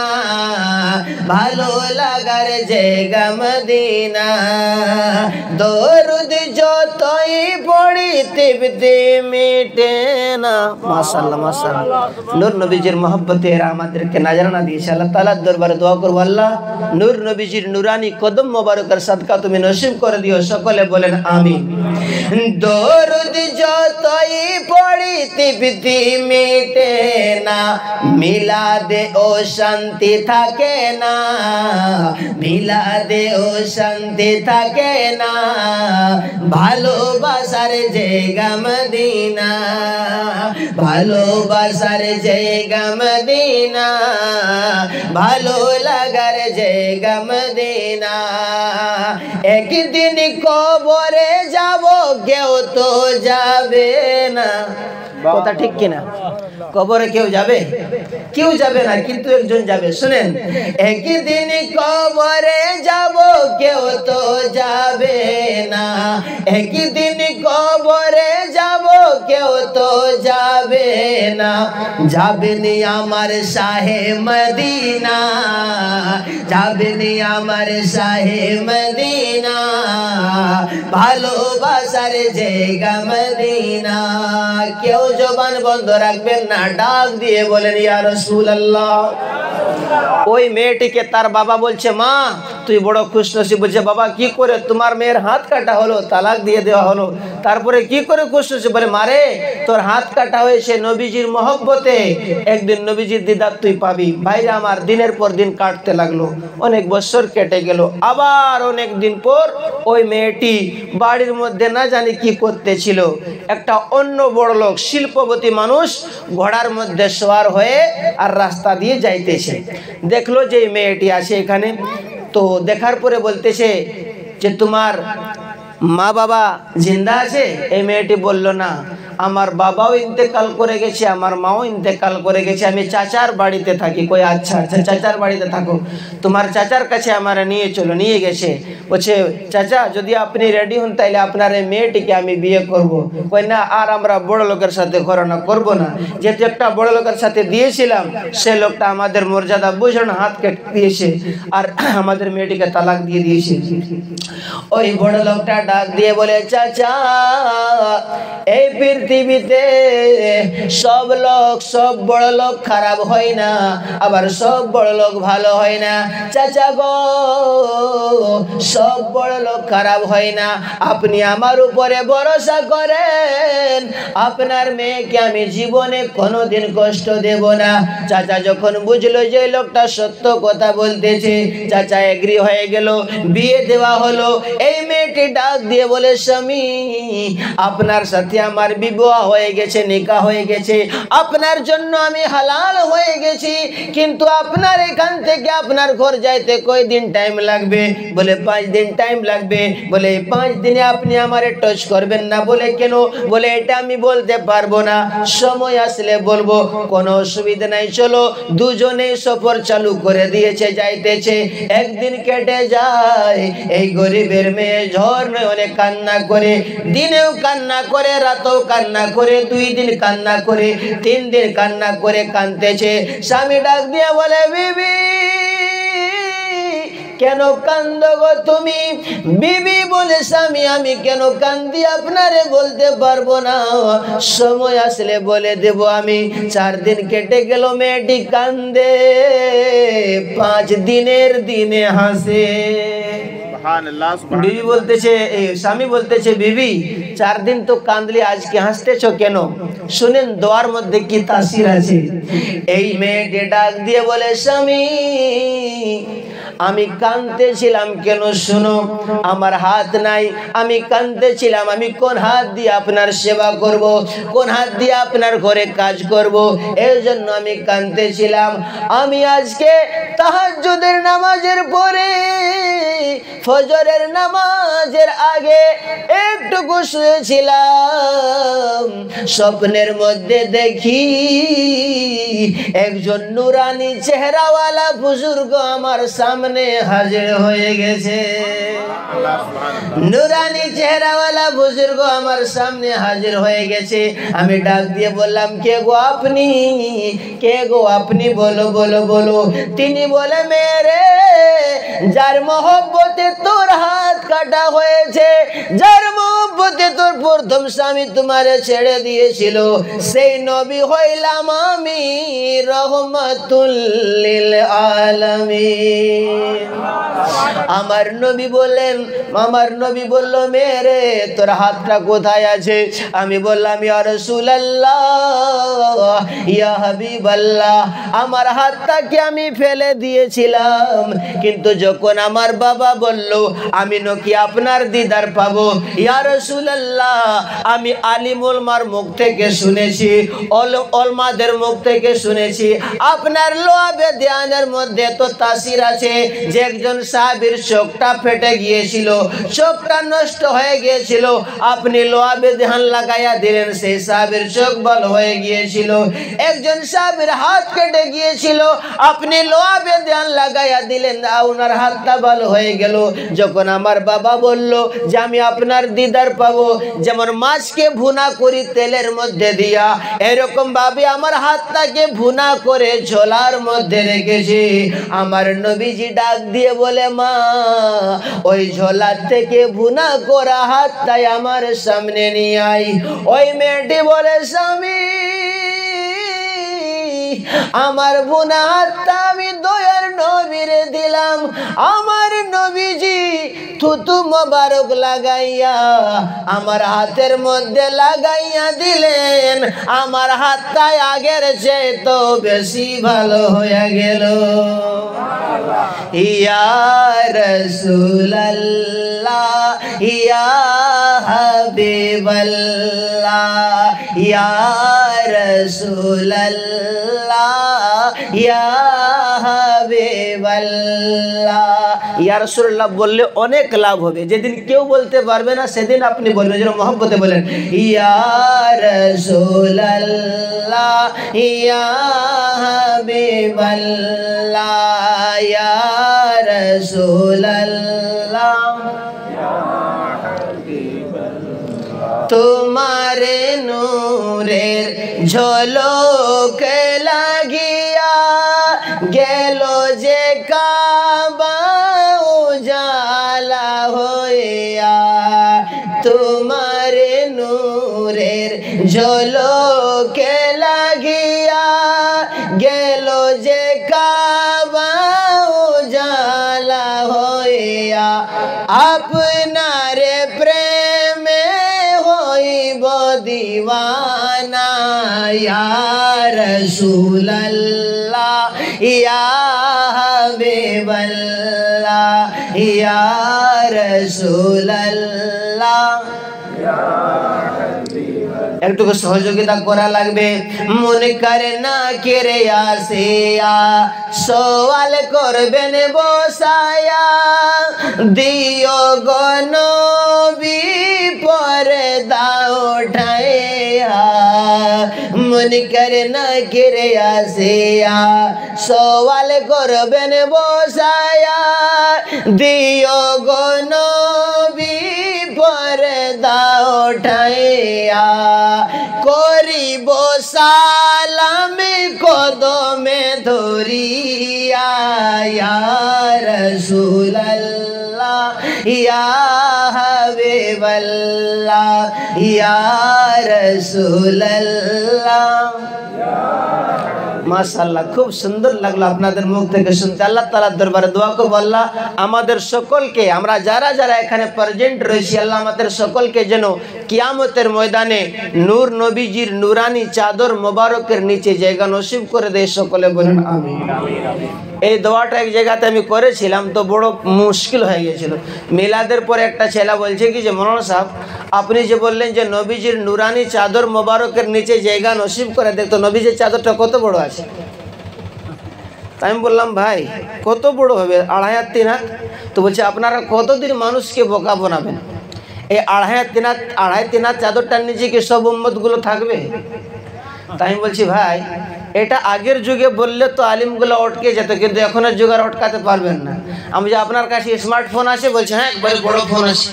ভালো লাগার জায়গা মদিনা। দরুদ যতই পড়ি তৃপ্তি মিটে না। মাশাআল্লাহ মাশাআল্লাহ, নূর নবীজির মহব্বতে আমাদেরকে নাজরানা দিয়েছে। আল্লাহ তাআলার দরবারে দোয়া করব, আল্লাহ নূর নবীজির নুরানি কদম মোবারকের সাদকা তুমি নসিব করে দিও। সকলে বলেন আমিন। দরুদ যতই পড়ি তৃপ্তি মিটে না, মিলাদে ও শান্তি থাকে না, মিলাদে ও শান্তি থাকে না, ভালোবাসার জায়গা মদিনা, ভালোবাসার জায়গা মদিনা, ভালো লাগার জায়গা মদিনা। একদিন কবরে যাব কেউ তো যাবে না, কথা ঠিক কিনা? কবরে কেউ যাবে? কেউ যাবে না, কিন্তু একজন যাবে। শুনেন, একদিন কবরে যাব কেউ তো যাবে না, একদিন কবরে যাব কেউ তো যাবে না। যাবেনি আমার শাহে মদিনা, যাবেনি আমার শাহে মদিনা, ভালোবাসার জায়গা মদিনা। কেউ জবান বন্ধ রাখবেন না, ডাক দিয়ে বলেন ইয়া রাসূলুল্লাহ। ওই মেয়েটিকে তার বাবা বলছে মা তুই বড় খুশনসিব। বলছে বাবা কি করে? তোমার মেয়ের হাত কাটা হলো, তালাক দিয়ে দেওয়া হলো, তারপরে কি করে খুশনসিব? বলে মারে তোর হাত কাটা হয়েছে নবীজির মহব্বতে, একদিন নবীজির দিদার তুই পাবি। ভাইরা আমার দিনের পর দিন কাটতে লাগলো, অনেক বছর কেটে গেল। আবার অনেক দিন পর ওই মেয়েটি বাড়ির মধ্যে না জানি কি করতেছিল, একটা অন্য বড় লোক শিল্পপতি মানুষ ঘোড়ার মধ্যে সওয়ার হয়ে আর রাস্তা দিয়ে যাইতেছে। দেখলো যে এই মেয়েটি আছে এখানে, তো দেখার পরে বলতেছে যে তোমার মা বাবা জিন্দা আছে? এই মেয়েটি বলল না, আমার বাবাও ইন্তেকাল করে গেছে, আমার মাও ইন্তেকাল করে গেছে, আমি চাচার বাড়িতে থাকি। কই আচ্ছা আচ্ছা চাচার বাড়িতে থাকো, তোমার চাচার কাছে আমার নিয়ে চলো। নিয়ে গেছে, বলছে চাচা যদি আপনি রেডি হন তাইলে আপনার এই মেয়েটিকে আমি বিয়ে করব। কই না, আর আমরা বড় লোকের সাথে ঘটনা করব না, যেহেতু একটা বড় লোকের সাথে দিয়েছিলাম সে লোকটা আমাদের মর্যাদা বুঝে না, হাত কেটে দিয়েছে আর আমাদের মেয়েটিকে তালাক দিয়ে দিয়েছে। ওই বড় লোকটা ডাক দিয়ে বলে চাচা এই পীর পৃথিবীতে সব লোক, সব বড় লোক খারাপ হয় না, আবার সব বড় লোক ভালো হয় না। চাচা গো, সব বড় লোক খারাপ হয় না। আপনি আমার উপরে ভরসা করেন, আপনার মেয়েকে আমি জীবনে কোনোদিন কষ্ট দেব না। চাচা যখন বুঝলো যে লোকটা সত্য কথা বলতেছে, চাচা এগ্রি হয়ে গেল, বিয়ে দেওয়া হলো। এই মেয়েটি ডাক দিয়ে বলে, স্বামী আপনার সাথে আমার বিবাহ হয়ে গেছে, নিকাহ হয়ে গেছে, আপনার জন্য আমি হালাল হয়ে গেছি, কিন্তু আপনার এখান থেকে আপনার ঘর যাইতে কয়দিন টাইম লাগবে? বলে 5 দিন টাইম লাগবে। বলে 5 দিনে আপনি আমারে টাচ করবেন না? বলে কেন? বলে এটা আমি বলতে পারবো না, সময় আসলে বলবো। কোনো অসুবিধা নাই, চলো। দুজনে সফর চালু করে দিয়েছে, যাইতেছে। একদিন কেটে যায়, এই গরিবের মেয়ে ঝড় নয় অনেক কান্না করে, দিনেও কান্না করে, রাতেও কান্না করে, 2 দিন কান্না করে, 3 দিন কান্না করে কাঁদতেছে। স্বামী ডাক দিয়ে বলে, বিবি কেন কান্দো গো তুমি? বিবি বলে, স্বামী আমি কেন কান্দি আপনারে বলতে পারবো না, সময় আসলে বলে দেব আমি। 4 দিন কেটে গেল, মেয়েটি কান্দে, 5 দিনের দিনে হাসে। বিবি বলতেছে, স্বামী বলতেছে, বিবি 4 দিন তো কাঁদলি, আজকে হাসতেছো কেন? শুনেন দোয়ার মধ্যে কি তাসির আছে। এই মেয়েটি ডাক দিয়ে বলে, স্বামী আমি কাঁদতেছিলাম কেন শুনো, আমার হাত নাই, আমি কাঁদতেছিলাম আমি কোন হাত দিয়ে আপনার সেবা করব, কোন হাত দিয়ে আপনার ঘরে কাজ করব, এর জন্য আমি কাঁদতেছিলাম। আমি আজকে তাহাজ্জুদের নামাজের পরে, ফজরের নামাজের আগে একটু শুয়েছিলাম, স্বপ্নের মধ্যে দেখি একজন নুরানি চেহারাওয়ালা বুজুর্গ আমার সামনে হাজির হয়ে গেছে। নুরানি চেহারাওয়ালা বুজুর্গ আমার সামনে হাজির হয়ে গেছে। আমি ডাক দিয়ে বললাম, কে গো আপনি? কে গো আপনি? বলো বলো বলো। তিনি বলে, মেরে যার মহব্বতে তোর হাত কাটা হয়েছে, যার মহব্বতে তোর প্রথম স্বামী তোমারে ছেড়ে দিয়েছিল, সেই নবী হইলাম আমি, রহমাতুল লিল আলামিন। আমার নবী বললেন, আমার নবী বলল, মেরে তোর হাতটা কোথায় আছে? আমি বললাম, ইয়া রাসূলুল্লাহ, ইয়া হাবিবাল্লাহ, আমার হাতটাকে আমি ফেলে দিয়েছিলাম, কিন্তু যখন আমার বাবা বলল আমি নাকি আপনার দিদার পাবো, ইয়া রাসূলুল্লাহ, আমি আলিম উলমার মুখ থেকে শুনেছি, ওলমাদের মুখ থেকে শুনেছি, আপনার লোয়াবে ধ্যানের মধ্যে তো তাসির আছে যে একজন সাহাবীর চোখটা ফেটে গিয়েছিল, চোখটা নষ্ট হয়ে গিয়েছিল, আপনি লোয়াবে ধ্যান লাগাইয়া দিলেন, সেই সাহাবীর চোখ ভালো হয়ে গিয়েছিল। একজন সাহাবীর হাত কেটে গিয়েছিল, আপনি লোয়াবে ধ্যান লাগাইয়া দিলেন, ওনার হাতটা ভালো হয়ে গেল। যখন আমার বাবা বলল যে আমি আপনার দিদার পাবো, যেমন মাছকে ভুনা করি তেলের মধ্যে দিয়া, এরকম ভাবে আমার হাতটাকে ভুনা করে ঝোলার মধ্যে রেখেছি। আমার নবীজি ডাক দিয়ে বলে, মা ওই ঝোলার থেকে ভুনা করা হাতটাই আমার সামনে নিয়ে আই। ওই মেয়েটি বলে, স্বামী আমার ভুনা হাতটা আমি দয়ার নবীরে দিলাম। আমার নবীজি থুতু মোবারক লাগাইয়া আমার হাতের মধ্যে লাগাইয়া দিলেন, আমার হাতটা আগের চেয়ে তো বেশি ভালো হয়ে গেল। ইয়া রাসূলুল্লাহ, ইয়া হাবিবাল্লাহ, ইয়া রাসূলুল্লাহ, ইয়া হাবিবাল্লাহ। ইয়া রাসূলুল্লাহ বললে অনেক লাভ হবে, যেদিন কেউ বলতে পারবে না সেদিন আপনি বলবেন, যেন মহব্বতে বলেন, ইয়া রাসূলুল্লাহ, ইয়া হাবিবাল্লাহ, ইয়া রাসূলুল্লাহ, তোমারে নূরের ঝলক লাগিয়া গেল যে কাবা উজালা হইয়া, তোমারে নূরের ঝলকে লাগিয়া গেল যে কাবা উজালা হইয়া আপনার প্রেমে হইব দিওয়ানা ইয়া রাসূলুল্লাহ ইয়া হাবিবাল্লাহ ইয়া রাসূলুল্লাহ একটু সহযোগিতা করা লাগবে মনে করে না কেড়ে আসিয়া সওয়াল করবেন বসায়া দিও গো নবী পর্দা উঠাইয়া মনে করে না কেড়ে আসিয়া সওয়াল করবেন বসায়া দিও গো নবী পর্দা উঠাইয়া করিব সালাম কদমে ধরিয়া ইয়া রাসূলুল্লাহ ইয়া হাবিবাল্লাহ ইয়া রাসূলুল্লাহ মাশাআল্লাহ খুব সুন্দর লাগলো আপনাদের মুখ থেকে শুনতে আল্লাহ তাআলার দরবারে দোয়া করব আল্লাহ আমাদের সকলকে আমরা যারা যারা এখানে প্রেজেন্ট রয়েছি আল্লাহ আমাদের সকলকে যেন কিয়ামতের ময়দানে নূর নবীজির নুরানি চাদর মোবারকের নিচে জায়গা নসিব করে দেয় সকলে বলেন আমিন এই দোয়াটা এক জায়গাতে আমি করেছিলাম তো বড় মুশকিল হয়ে গিয়েছিল মিলাদের পরে একটা ছেলে বলছে কি যে মৌলানা সাহেব আপনি যে বললেন যে নবীজির নুরানি চাদর মোবারকের নিচে জায়গা নসিব করে দেয় তো নবীজির চাদরটা কত বড় আছে তাই আমি বললাম ভাই কত বড় হবে 2.5 হাত 3 হাত তো বলছে আপনারা কতদিন মানুষকে বোকা বানাবেন এই 2.5 হাত 3 হাত চাদরটার নিচে কি সব উম্মতগুলো থাকবে তাই আমি বলছি ভাই এটা আগের যুগে বললে তো আলিমগুলো অটকে যেত কিন্তু এখনের যুগে আর অটকাতে পারবেন না আমি যে আপনার কাছে স্মার্টফোন আছে বলছে হ্যাঁ একবারে বড় ফোন আছে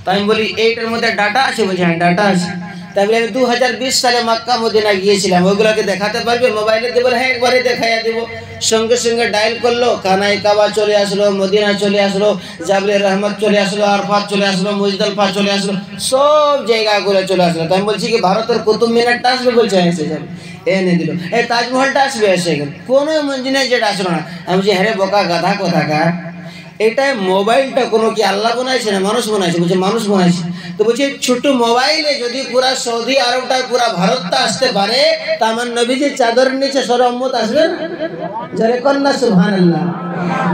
তাই আমি বলি এইটার মধ্যে ডাটা আছে বলছে হ্যাঁ ডাটা আছে তাই বলে আমি 2020 সালে মক্কা মদিনা গিয়েছিলাম ওইগুলোকে দেখাতে পারবে মোবাইলে দিয়ে বলে হ্যাঁ একবারে দেখাইয়া দেবো সঙ্গে সঙ্গে ডায়াল করলো কানাই কাবা চলে আসলো মদিনা চলে আসলো জাবলে রহমত চলে আসলো আরফাত চলে আসলো মুজদালফা চলে আসলো সব জায়গাগুলো চলে আসলো তাই আমি বলছি কি ভারতের কুতুব মিনারটা আসবে বলছে এসে যাবে এনে দিল এই তাজমহলটা আসবে এসে গেল কোনো মঞ্জিনায় যেটা আসলো না আমি বলছি হ্যাঁ বোকা গাধা কোথাকার এটা মোবাইলটা কোনো কি আল্লাহ বানাইছে না মানুষ বানাইছে বলছে মানুষ বানাইছে তো বলছে ছোট মোবাইলে যদি পুরা সৌদি আরবটা পুরা ভারতটা আসতে পারে তা আমার নবীজির চাদরের নিচে সর উম্মত আসবে না যারে কন্যা সুবহানাল্লাহ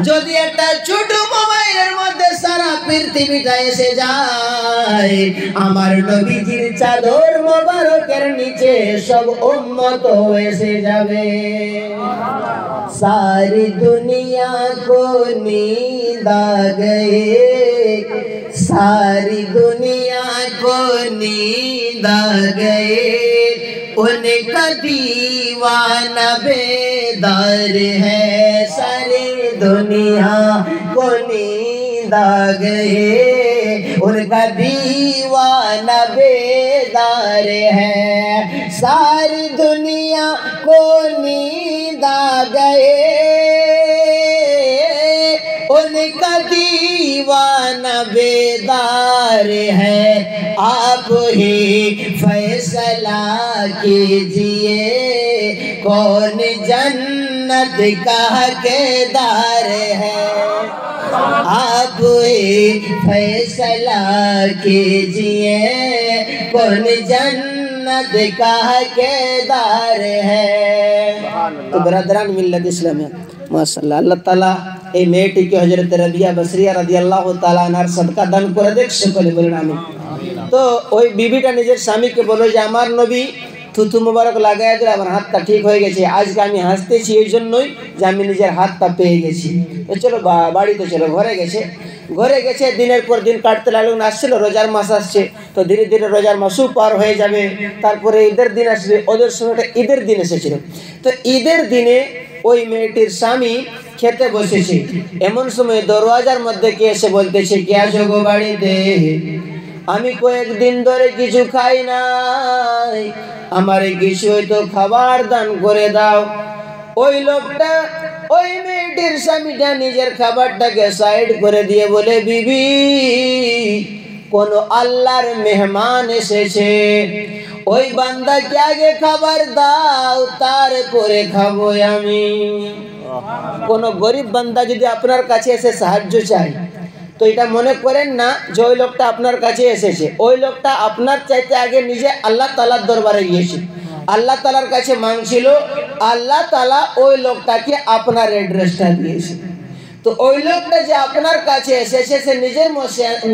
যদি একটা ছোট মোবাইলের মধ্যে সারা পৃথিবীটা এসে যায় আমার নবীজির চাদর মোবারকের নিচে সব উম্মত এসে যাবে सारी दुनिया को नींद आ गए सारी दुनिया को नींद आ गए उनका दीवाना बेदार है सारी दुनिया को नींद आ गए उनका दीवाना बेदार है सारी दुनिया को नींद आ गए उनका दीवाना बेदार है आप ही फैसला कीजिए कौन जन्नत का हकदार है आप ही फैसला कीजिए कौन जन्नत का हकदार है तो बरदरान मिल्लत इस्लामिया माशाल्लाह अल्लाह ताला এই মেয়েটিকে হযরত রাবিয়া বসরিয়া রাদিয়াল্লাহু তাআলা আনহার সদকা দান করে দেখ সকলে বলেন আমিন তো ওই বিবিটা নিজের স্বামীকে বলে যে আমার নবী থুথু মোবারক লাগায় দিলে আমার হাতটা ঠিক হয়ে গেছে আজকে আমি হাসতেছি এই জন্যই যে আমি নিজের হাতটা পেয়ে গেছি তো চলো বাড়িতে চলো ঘরে গেছে দিনের পর দিন কাটতে লাগলো আসছিল রোজার মাস আসছে তো ধীরে ধীরে রোজার মাসও পার হয়ে যাবে তারপরে ঈদের দিন আসবে ওদের সময়টা ঈদের দিন এসেছিল তো ঈদের দিনে ওই মেয়েটির স্বামী খেতে বসেছে এমন সময় দরওয়াজার মধ্যে কে এসে বলতেছে কে আছো গো বাড়িতে আমি কয়েকদিন ধরে কিছু খাই নাই আমারে কিছু হয়তো খাবার দান করে দাও ওই লোকটা ওই মেয়েটির স্বামীটা নিজের খাবারটাকে সাইড করে দিয়ে বলে বিবি কোন আল্লাহর মেহমান এসেছে ওই বান্দাকে আগে খাবার দাও, তারপরে খাবো আমি। কোন গরিব বান্দা যদি আপনার কাছে এসে সাহায্য চায়, তো এটা মনে করেন না যে ওই লোকটা আপনার কাছে এসেছে, ওই লোকটা আপনার চাইতে আগে নিজে আল্লাহ তাআলার দরবারে গিয়েছে, আল্লাহ তাআলার কাছে মাংছিল, আল্লাহ তাআলা ওই লোকটাকে আপনার অ্যাড্রেসটা দিয়েছে। তো ওই লোকটা যে আপনার কাছে এসেছে সে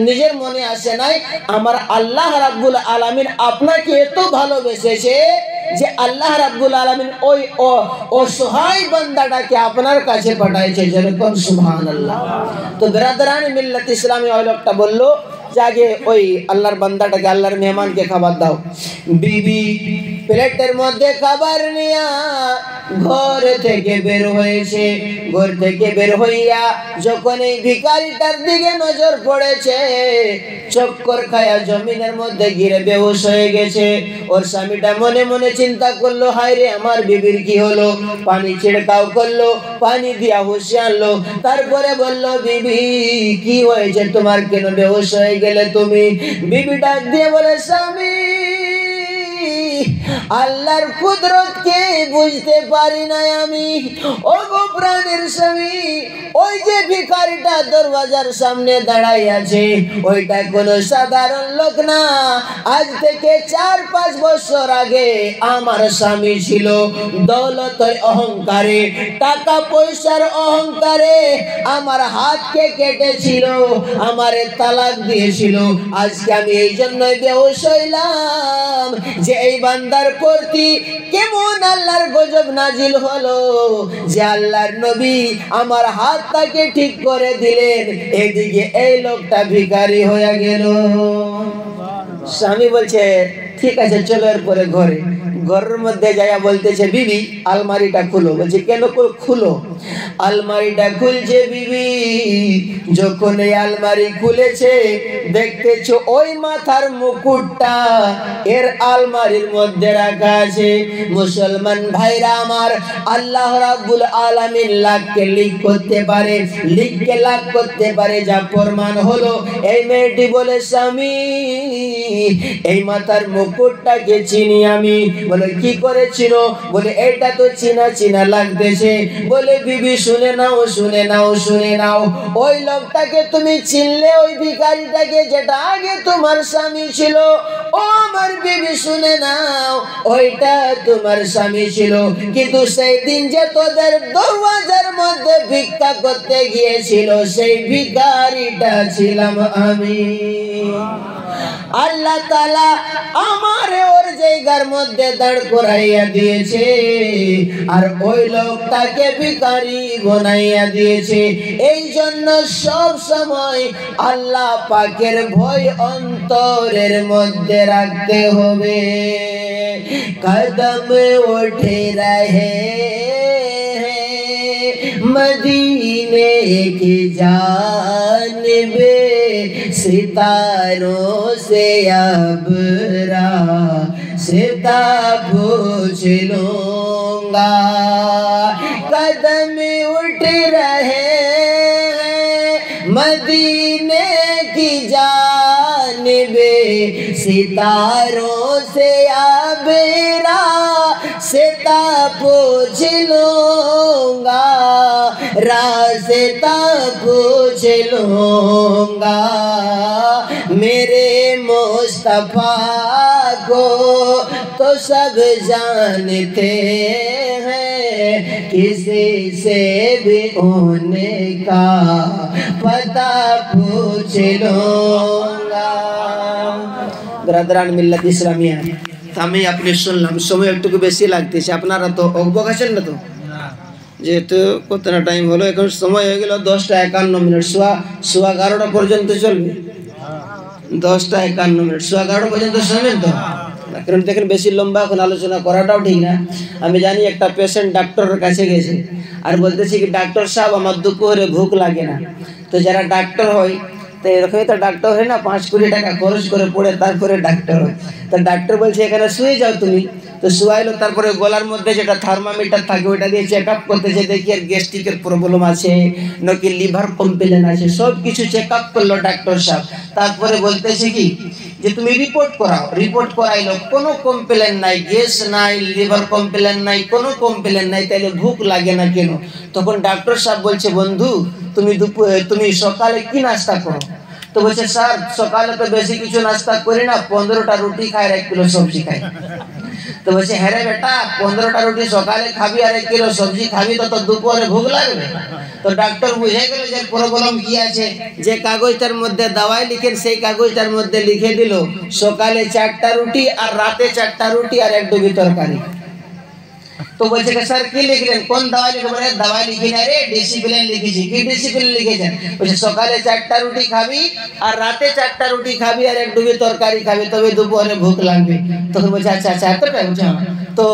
নিজের মনে আসে নাই, আমার আল্লাহ রাব্বুল আলামিন আপনাকে এত ভালোবেসেছে যে আল্লাহ রাব্বুল আলামিন ওই অসহায় বান্দাটাকে আপনার কাছে পাঠাইছে। যেরকম সুবহানাল্লাহ। তো বিরাদরানি মিল্লাত ইসলামী ওই লোকটা বলল যে আগে ওই আল্লাহর বান্দাটাকে, আল্লাহর মেহমানকে খাবার দাও। বিবি প্লেটের মধ্যে খাবার নিয়ে ঘর থেকে বের হয়েছে। ঘর থেকে বের হইয়া যখন এই ভিখারিটার দিকে নজর পড়েছে, চক্কর খায়া জমিনের মধ্যে গিরে বেহুশ হয়ে গেছে। ওর স্বামীটা মনে মনে চিন্তা করলো, হায় রে আমার বিবির কি হলো? পানি ছিড়কাও করলো, পানি দিয়া হুঁশে আনলো। তারপরে বলল, বিবি কি হয়েছে তোমার, কেন বেহুশ হয়ে গেলে তুমি? বিবি ডাক দিয়ে বলে, স্বামী আল্লাহর কুদরতকে বুঝতে পারি নাই আমি। ও গো প্রাণের স্বামী, ওই যে ভিখারিটা দরওয়াজার সামনে দাঁড়াই আছে, ওইটা কোনো সাধারণ লোক না। আজ থেকে 4-5 বছর আগে আমার স্বামী ছিল দৌলতের অহংকারে, টাকা পয়সার অহংকারে আমার হাতকে কেটেছিল, আমারে তালাক দিয়েছিল। আজকে আমি এই জন্যই বেহুশ হইলাম যে এই বান্দার প্রতি কেমন আল্লাহর গজব নাজিল হলো যে আল্লাহর নবী আমার হাতটাকে ঠিক করে দিলেন, এদিকে এই লোকটা ভিখারি হয়ে গেল। স্বামী বলছে ঠিক আছে চলো এরপরে ঘরে। ঘরের মধ্যে যাইয়া বলতেছে, বিবি আলমারিটা খুলো। বলছে কেন খুলো? আলমারিটা খুলছে বিবি। যখন এই আলমারি খুলেছে দেখতেছো ওই মাথার মুকুটটা এর আলমারির মধ্যে রাখা আছে। মুসলমান ভাইরা আমার, আল্লাহ রাব্বুল আলামিন লাখকে লিক করতে পারে, লিখকে লাখ করতে পারে, যা প্রমাণ হলো এই মেয়েটি বলে, স্বামী এই মাথার মুকুটটাকে চিনি আমি। বলে কি করে চিনো? বলে এটা তো চিনা চিনা লাগতেছে। বলে বিবি শুনে নাও, শুনে নাও, শুনে নাও, ওই লোকটাকে তুমি চিনলে, ওই ভিখারিটাকে যেটা আগে তোমার স্বামী ছিল। ও আমার বিবি শুনে নাও, ওইটা তোমার স্বামী ছিল, কিন্তু সেই দিন যে তোদের দরওয়াজার মধ্যে ভিক্ষা করতে গিয়েছিল সেই ভিখারিটা ছিলাম আমি। আল্লাহ তাআলা আমারে ওর জায়গার মধ্যে দাঁড় করাইয়া দিয়েছে, আর ওই লোকটাকে ভিখারি বানাইয়া দিয়েছে। এই জন্য সব সময় আল্লাহ পাকের ভয় অন্তরের মধ্যে রাখতে হবে। কদম উঠে রহে मदीने की जानिबे सितारों से अब रास्ता पूछ लूंगा। कदम उठ रहे मदीने की जानिबे सितारों से अब रास्ता पूछ लूंगा, रास्ता पूछ लूंगा। मेरे मुस्तफा को तो सब जानते हैं, किसी से भी उनका पता पूछ लूंगा। ब्रदरान मिल्लत इस्लामिया, আমি আপনি শুনলাম সময় একটু বেশি লাগতেছে, আপনারা তো অবগত আছেন না? তো যেহেতু কতটা টাইম হলো, এখন সময় হয়ে গেল 10:51, সোয়া 11টা পর্যন্ত চলবে। 10:51, সোয়া 11টা পর্যন্ত শুনবেন তো? কারণ দেখেন বেশি লম্বা এখন আলোচনা করাটাও ঠিক না। আমি জানি একটা পেশেন্ট ডাক্তারের কাছে গেছে আর বলতেছি কি, ডাক্তার সাহেব আমার দুপুরে ভুক লাগে না। তো যারা ডাক্তার হয় তো এরকমই তো ডাক্তার হয় না, 5 কোটি টাকা খরচ করে পড়ে তারপরে ডাক্তার হয়। তো ডাক্তার বলছে এখানে শুয়ে যাও তুমি, তো শুয়াইলো, তারপরে গলার মধ্যে যেটা থার্মোমিটার থাকে ওইটা দিয়ে চেক আপ করতেছে, দেখি আর গ্যাস্ট্রিকের প্রবলেম আছে নাকি লিভার কমপ্লেন আছে, সব কিছু চেক আপ করলো ডাক্তার সাহেব। তারপরে বলতেছে কি যে তুমি রিপোর্ট করাও। রিপোর্ট করাইলো, কোনো কমপ্লেন নাই, গ্যাস নাই, লিভার কমপ্লেন নাই, কোনো কমপ্লেন নাই, তাইলে ভুক লাগে না কেন? তখন ডাক্তার সাহেব বলছে বন্ধু তুমি সকালে কি নাস্তা করো? তো বলছে স্যার সকালে তো বেশি কিছু নাস্তা করি না, 15টা রুটি খাই আর 1 কিলো সবজি খাই। তো বলছে হ্যাঁ রে বেটা, 15টা রুটি সকালে খাবি আর 1 কিলো সবজি খাবি তো তোর দুপুরে ভুক লাগবে। তো ডাক্তার বুঝে গেল যে প্রবলেম কি আছে। যে কাগজটার মধ্যে দাওয়াই লিখেন সেই কাগজটার মধ্যে লিখে দিল সকালে 4টা রুটি আর রাতে 4টা রুটি আর 1 ডুবি তরকারি। তো বলছে স্যার কি লিখলেন, কোন দাওয়াই লিখে? বলে দাওয়াই লিখি না রে, ডিসিপ্লিন লিখেছি। কি ডিসিপ্লিন লিখেছেন? বলছে সকালে 4টা রুটি খাবি আর রাতে 4টা রুটি খাবি আর 1 ডুবি তরকারি খাবি, তবে দুপুরে ভুক লাগবে। তখন বলছে আচ্ছা আচ্ছা এতটা বুঝা। তো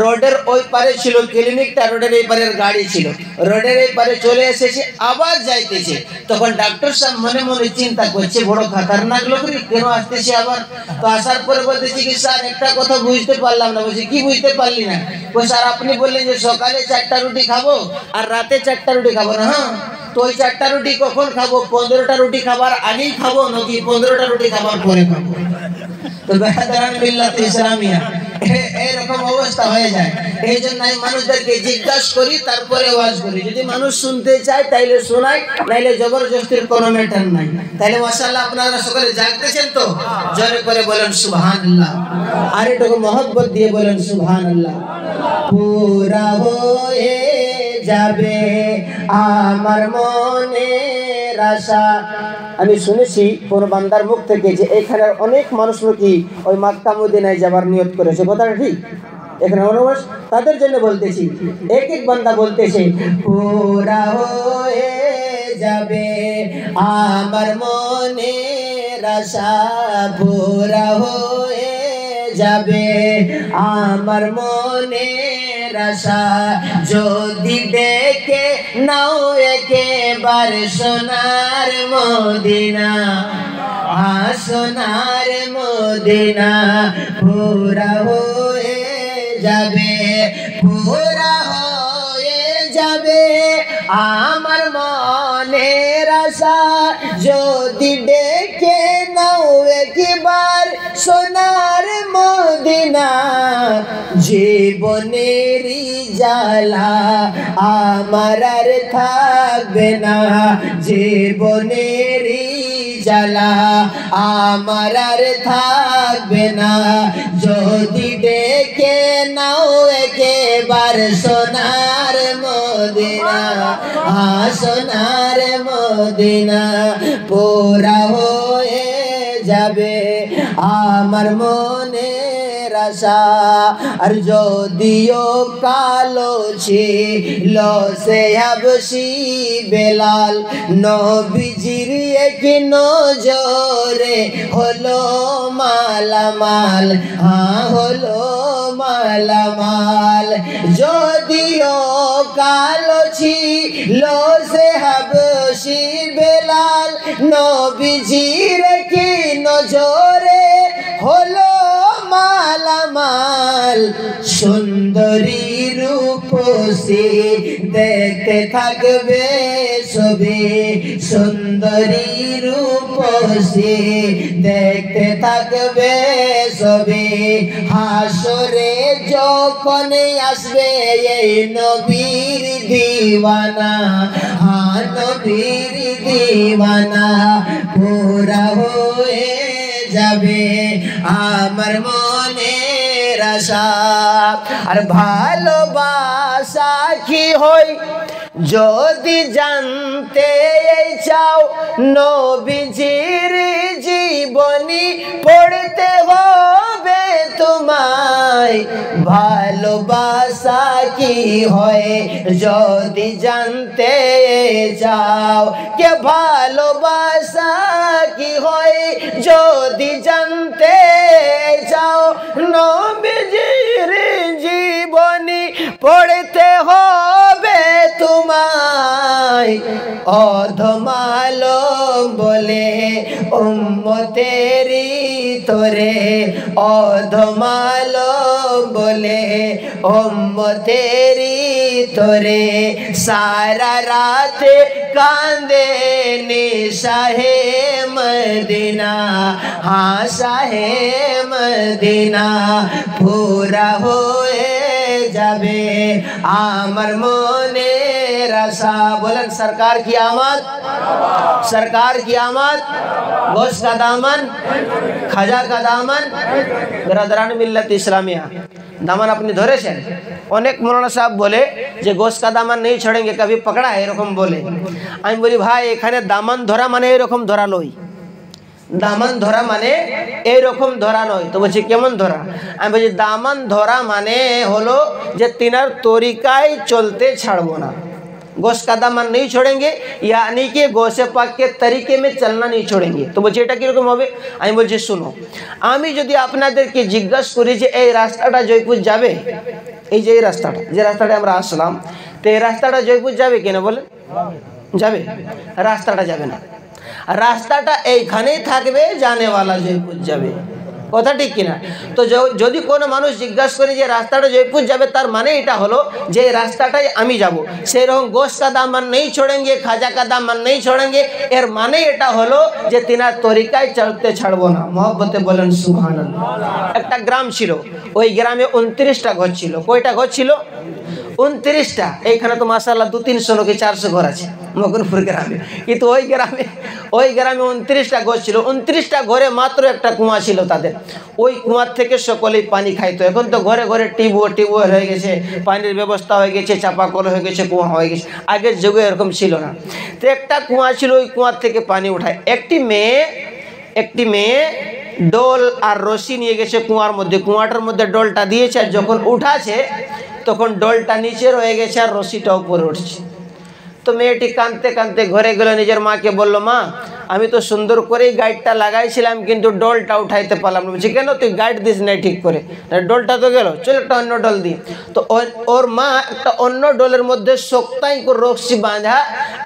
রোডের ওই পারে ছিল ক্লিনিকটা, রোডের এই পারের গাড়ি ছিল, রোডের এই পারে চলে এসেছে, আবার যাইতেছে। তখন ডাক্তার সাহেব মনে মনে চিন্তা করছে বড় খতরনাক লোক রে, কেন আসতেছে আবার? তো আসার পরে বলতেছি কি স্যার একটা কথা বুঝতে পারলাম না। বলছে কি বুঝতে পারলি না? বলছে স্যার আপনি বললেন যে সকালে 4টা রুটি খাবো আর রাতে 4টা রুটি খাবো না? হ্যাঁ, তো ওই 4টা রুটি কখন খাবো? 15টা রুটি খাবার আগেই খাবো নাকি 15টা রুটি খাবার পরে খাবো? তো বেহাদারান মিল্লাত ইসলামিয়া এরকম অবস্থা হয়ে যায়। এই জন্য আমি মানুষদেরকে জিজ্ঞাসা করি তারপরে ওয়াজ করি। যদি মানুষ শুনতে চায় তাইলে শোনাই, নাইলে জবরদস্তির কোনো ম্যাটার নাই। তাইলে মাশাআল্লাহ আপনারা সকলে জাগতেছেন তো? জোরে করে বলেন সুবহানাল্লাহ, আর একটু মহব্বত দিয়ে বলেন সুবহানাল্লাহ। পুরা হয়ে যাবে আমার মনের আশা। আমি শুনেছি কোন বান্দার মুখ থেকে যে এখানে অনেক মানুষ নাকি ওই মক্কা মদিনায় যাবার নিয়ত করেছে, কথাটা ঠিক? এখানে মানুষ তাদের জন্য বলতেছি, এক এক বান্দা বলতেছে পুরা হয়ে যাবে আমার মনের আশা, পুরা হয়ে যাবে আমার মনের আশা, যদি ডেকে নাও একেবার সোনার মদিনা, সোনার মদিনা, পুরা হয়ে যাবে, পুরা হয়ে যাবে আমার মনের আশা, যদি ডেকে নাও একবার সোনার মদিনা, জীবনেরই জ্বালা আমার আর থাকবে না, জীবনেরই জ্বালা আমার আর থাকবে না, যদি ডেকে নাও একেবার সোনার মদিনা, সোনার মদিনা, পুরা হয়ে যাবে আমার মনের আশা। আর যদিও কালো ছিল সে হাবশি বেলাল, নবীজির এক নজরে হলো মালামাল, হলো মালামাল। যদিও কালো ছিল সে হাবশি বেলাল, নবীজির কি নজরে হলো মালামাল। সুন্দরী রূপসী দেখতে থাকবে সবে, সুন্দরী রূপসী দেখতে থাকবে সবে, হাসরে যখন আসবে এই নবীর দিওয়ানা, নবীর দিওয়ানা, পুরা হয়ে যাবে আমার মনের আশা। আর ভালোবাসা কি হয় যদি জানতে চাও, নবীজির জীবনী পড়তে হবে তোমায়। ভালোবাসা কি হয় যদি জানতে চাও, কে ভালোবাসা কি হয় যদি জানতে চাও, নবীজির জীবনী পড়তে হবে তোমায়। অধমালো বলে উম্মতেরি তোরে অধমালো বলে উম্মতেরি তোরে সারা রাত কান্দে নিশাহে মদিনা हाँ शाहे मदीना पूरा होए जाबे आमर मोने रसा बोलन सरकार की आमद गोश का दामन खाजा का दामन बिरादरान मिल्लत इस्लामिया दामन अपनी धरे से अनेक मौलाना साहब बोले जे गोश का दामन नहीं छोड़ेंगे कभी पकड़ा है एरकम बोले আমি বলি ভাই এখানে দামন ধরা মানে এরকম ধরা লই দামান ধরা মানে এই রকম ধরা নয় তো বলছি কেমন ধরা আমি বলছি দামান ধরা মানে হলো যে তিনার তরিকায় চলতে ছাড়বো না गोश का दामन नहीं छोड़ेंगे यानी कि गोशे पाक के तरीके में चलना नहीं छोड़ेंगे तो बोलছি এটা কি রকম হবে আমি বলছি শুনো আমি যদি আপনাদেরকে জিজ্ঞাসা করি যে এই রাস্তাটা জয়পুর যাবে এই যে এই রাস্তাটা আমরা আসলাম তো এই রাস্তাটা জয়পুর যাবে কিনা বলে যাবে রাস্তাটা যাবে না রাস্তাটা এইখানেই থাকবে জানেওয়ালা জয়পুর যাবে কথা ঠিক কিনা তো যদি কোনো মানুষ জিজ্ঞাসা করে যে রাস্তাটা জয়পুর যাবে তার মানে এটা হলো যে রাস্তাটাই আমি যাব সেই রকম গোশ का दामन नहीं छोड़ेंगे खाजा का दामन नहीं छोड़ेंगे এর মানে এটা হলো যে তিনার তরিকায় চলতে ছাড়বো না মহব্বতে বলেন সুবহানাল্লাহ একটা গ্রাম ছিল ওই গ্রামে 29টা ঘর ছিল কয়টা ঘর ছিল 29টা এইখানে তো মাশাআল্লাহ 200-300 নাকি 400 ঘর আছে মগনপুর গ্রামে কিন্তু ওই গ্রামে 29টা ঘর ছিল 29টা ঘরে মাত্র একটা কুয়া ছিল তাদের ওই কুয়া থেকে সকলেই পানি খাইতো এখন তো ঘরে ঘরে টিউবওয়েল হয়ে গেছে পানির ব্যবস্থা হয়ে গেছে চাপাকল হয়ে গেছে কুয়া হয়ে গেছে আগের যুগে এরকম ছিল না তো একটা কুয়া ছিল ওই কুয়া থেকে পানি উঠায় একটি মেয়ে ডোল আর রশি নিয়ে গেছে কুয়ার মধ্যে কুয়াটার মধ্যে ডোলটা দিয়েছে আর যখন উঠাছে তখন ডোলটা নিচে রয়ে গেছে আর রশিটা উপরে উঠছে তো মেয়েটি কাঁদতে কাঁদতে ঘরে গেল নিজের মাকে বলল মা আমি তো সুন্দর করেই গাইডটা লাগাইছিলাম কিন্তু ডোলটা উঠাইতে পারলাম না বলছি কেন তুই গাইড দিস নাই ঠিক করে ডোলটা তো গেল চল একটা অন্য ডোল দি তো ওর মা একটা অন্য ডোলের মধ্যে শক্তাই করে রশি বাঁধা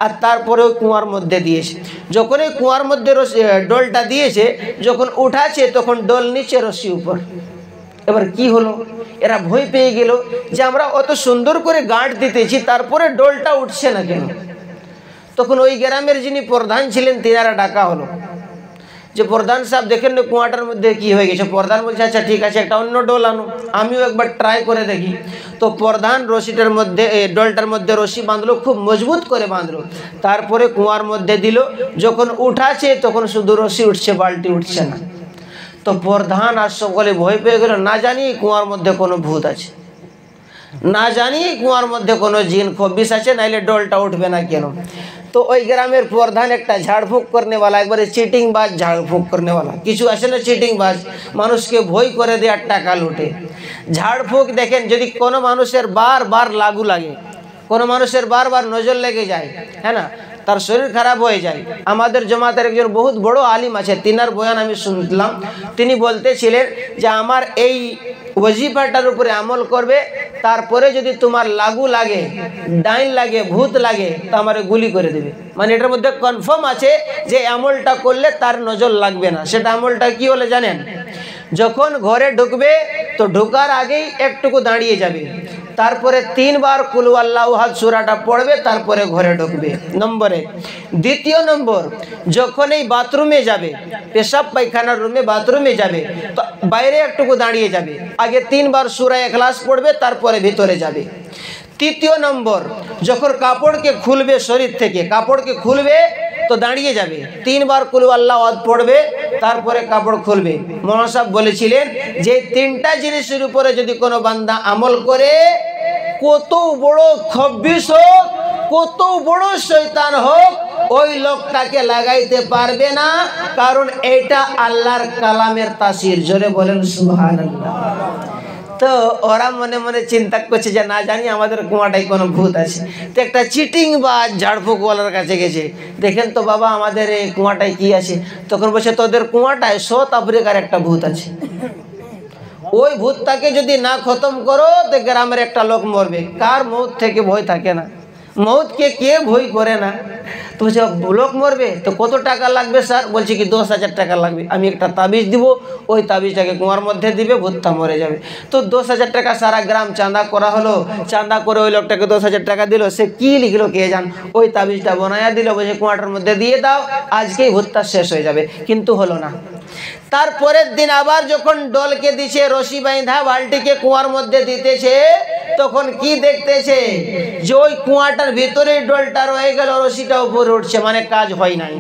আর তারপরে ওই কুয়ার মধ্যে দিয়েছে যখন ওই কুয়ার মধ্যে ডোলটা দিয়েছে যখন উঠাছে তখন ডোল নিচে রশি উপর এবার কি হলো এরা ভয় পেয়ে গেল যে আমরা অত সুন্দর করে গার্ড দিতেছি তারপরে ডোলটা উঠছে না কেন তখন ওই গ্রামের যিনি প্রধান ছিলেন তিনারা ডাকা হলো যে প্রধান সাহেব দেখেন না কুয়াটার মধ্যে কি হয়ে গেছে প্রধান বলছে আচ্ছা ঠিক আছে একটা অন্য ডোল আনো আমিও একবার ট্রাই করে দেখি তো প্রধান রশিটার মধ্যে ডোলটার মধ্যে রশি বাঁধলো খুব মজবুত করে বাঁধলো তারপরে কুয়ার মধ্যে দিল যখন উঠাছে তখন শুধু রশি উঠছে বালতি উঠছে না তো প্রধান আর সকলে ভয় পেয়ে গেল না জানি কুয়ার মধ্যে কোনো ভূত আছে না জানি কুয়ার মধ্যে কোনো জিন খবিস আছে নাইলে ডোলটা উঠবে না কেন তো ওই গ্রামের প্রধান একটা ঝাড়ফুঁক করনে वाला একবারে চিটিংবাজ ঝাড়ফুঁক করনে वाला কিছু আসে না চিটিংবাজ মানুষকে ভয় করে দেওয়ার টাকা লুটে ঝাড়ফুঁক দেখেন যদি কোনো মানুষের বারবার লাগু লাগে কোনো মানুষের বারবার নজর লেগে যায় হ্যাঁ না তার শরীর খারাপ হয়ে যায় আমাদের জামাতের একজন বহুত বড় আলিম আছে তিনার বয়ান আমি শুনলাম তিনি বলতেছিলেন যে আমার এই ওয়াজিফাটার উপরে আমল করবে তারপরে যদি তোমার লাগু লাগে ডাইন লাগে ভূত লাগে তো আমারে গুলি করে দেবে মানে এটার মধ্যে কনফার্ম আছে যে আমলটা করলে তার নজর লাগবে না সেটা আমলটা কি বলে জানেন যখন ঘরে ঢুকবে তো ঢোকার আগেই একটুকু দাঁড়িয়ে যাবে তারপরে 3 বার কুল আল্লাহু আহাদ সূরাটা পড়বে তারপরে ঘরে ঢুকবে নম্বর 1 দ্বিতীয় নম্বর যখন এই বাথরুমে যাবে পেশাব পায়খানার রুমে বাথরুমে যাবে তো বাইরে একটুকু দাঁড়িয়ে যাবে আগে 3 বার সূরা ইখলাস পড়বে তারপরে ভিতরে যাবে তৃতীয় নম্বর যখন কাপড়কে খুলবে শরীর থেকে কাপড়কে খুলবে তো দাঁড়িয়ে যাবে 3 বার কুল আল্লাহু আহাদ পড়বে তারপরে কাপড় খুলবে মৌলানা সাহেব বলেছিলেন যে তিনটা জিনিসের উপরে যদি কোনো বান্দা আমল করে কত বড় খবিস হোক কত বড় শয়তান হোক ওই লোকটাকে লাগাইতে পারবে না কারণ এটা আল্লাহর কালামের তাসির জোরে বলেন সুবহানাল্লাহ তো ওরা মনে মনে চিন্তা করছে যে না জানি আমাদের কুয়াটায় কোনো ভূত আছে তো একটা চিটিং বা ঝাড়ফুঁকওয়ালার কাছে গেছে দেখেন তো বাবা আমাদের এই কুয়াটায় কি আছে তখন বলছে তোদের কুয়াটায় সাউথ আফ্রিকার একটা ভূত আছে ওই ভূতটাকে যদি না খতম করো তো গ্রামের একটা লোক মরবে কার মৌত থেকে ভয় থাকে না মৌতকে কে ভয় করে না? তো বলছে লোক মরবে তো কত টাকা লাগবে স্যার? বলছে কি 10,000 টাকা লাগবে। আমি একটা তাবিজ দিব, ওই তাবিজটাকে কুয়ার মধ্যে দিবে, ভূতটা মরে যাবে। তো 10,000 টাকা সারা গ্রাম চাঁদা করা হলো। চাঁদা করে ওই লোকটাকে 10,000 টাকা দিল। সে কি লিখলো কে জান, ওই তাবিজটা বানায়া দিল, বলছে কুয়াটার মধ্যে দিয়ে দাও, আজকেই ভূতটা শেষ হয়ে যাবে। কিন্তু হলো না। তারপরের দিন আবার যখন ডলকে দিছে, রশি বাঁধা বালতিকে কুয়ার মধ্যে দিতেছে, তখন কি দেখতেছে যে ওই কুয়াটার ভিতরে ডলটা রয়ে গেল, রশিটা উপরে উঠছে, মানে কাজ হয় নাই।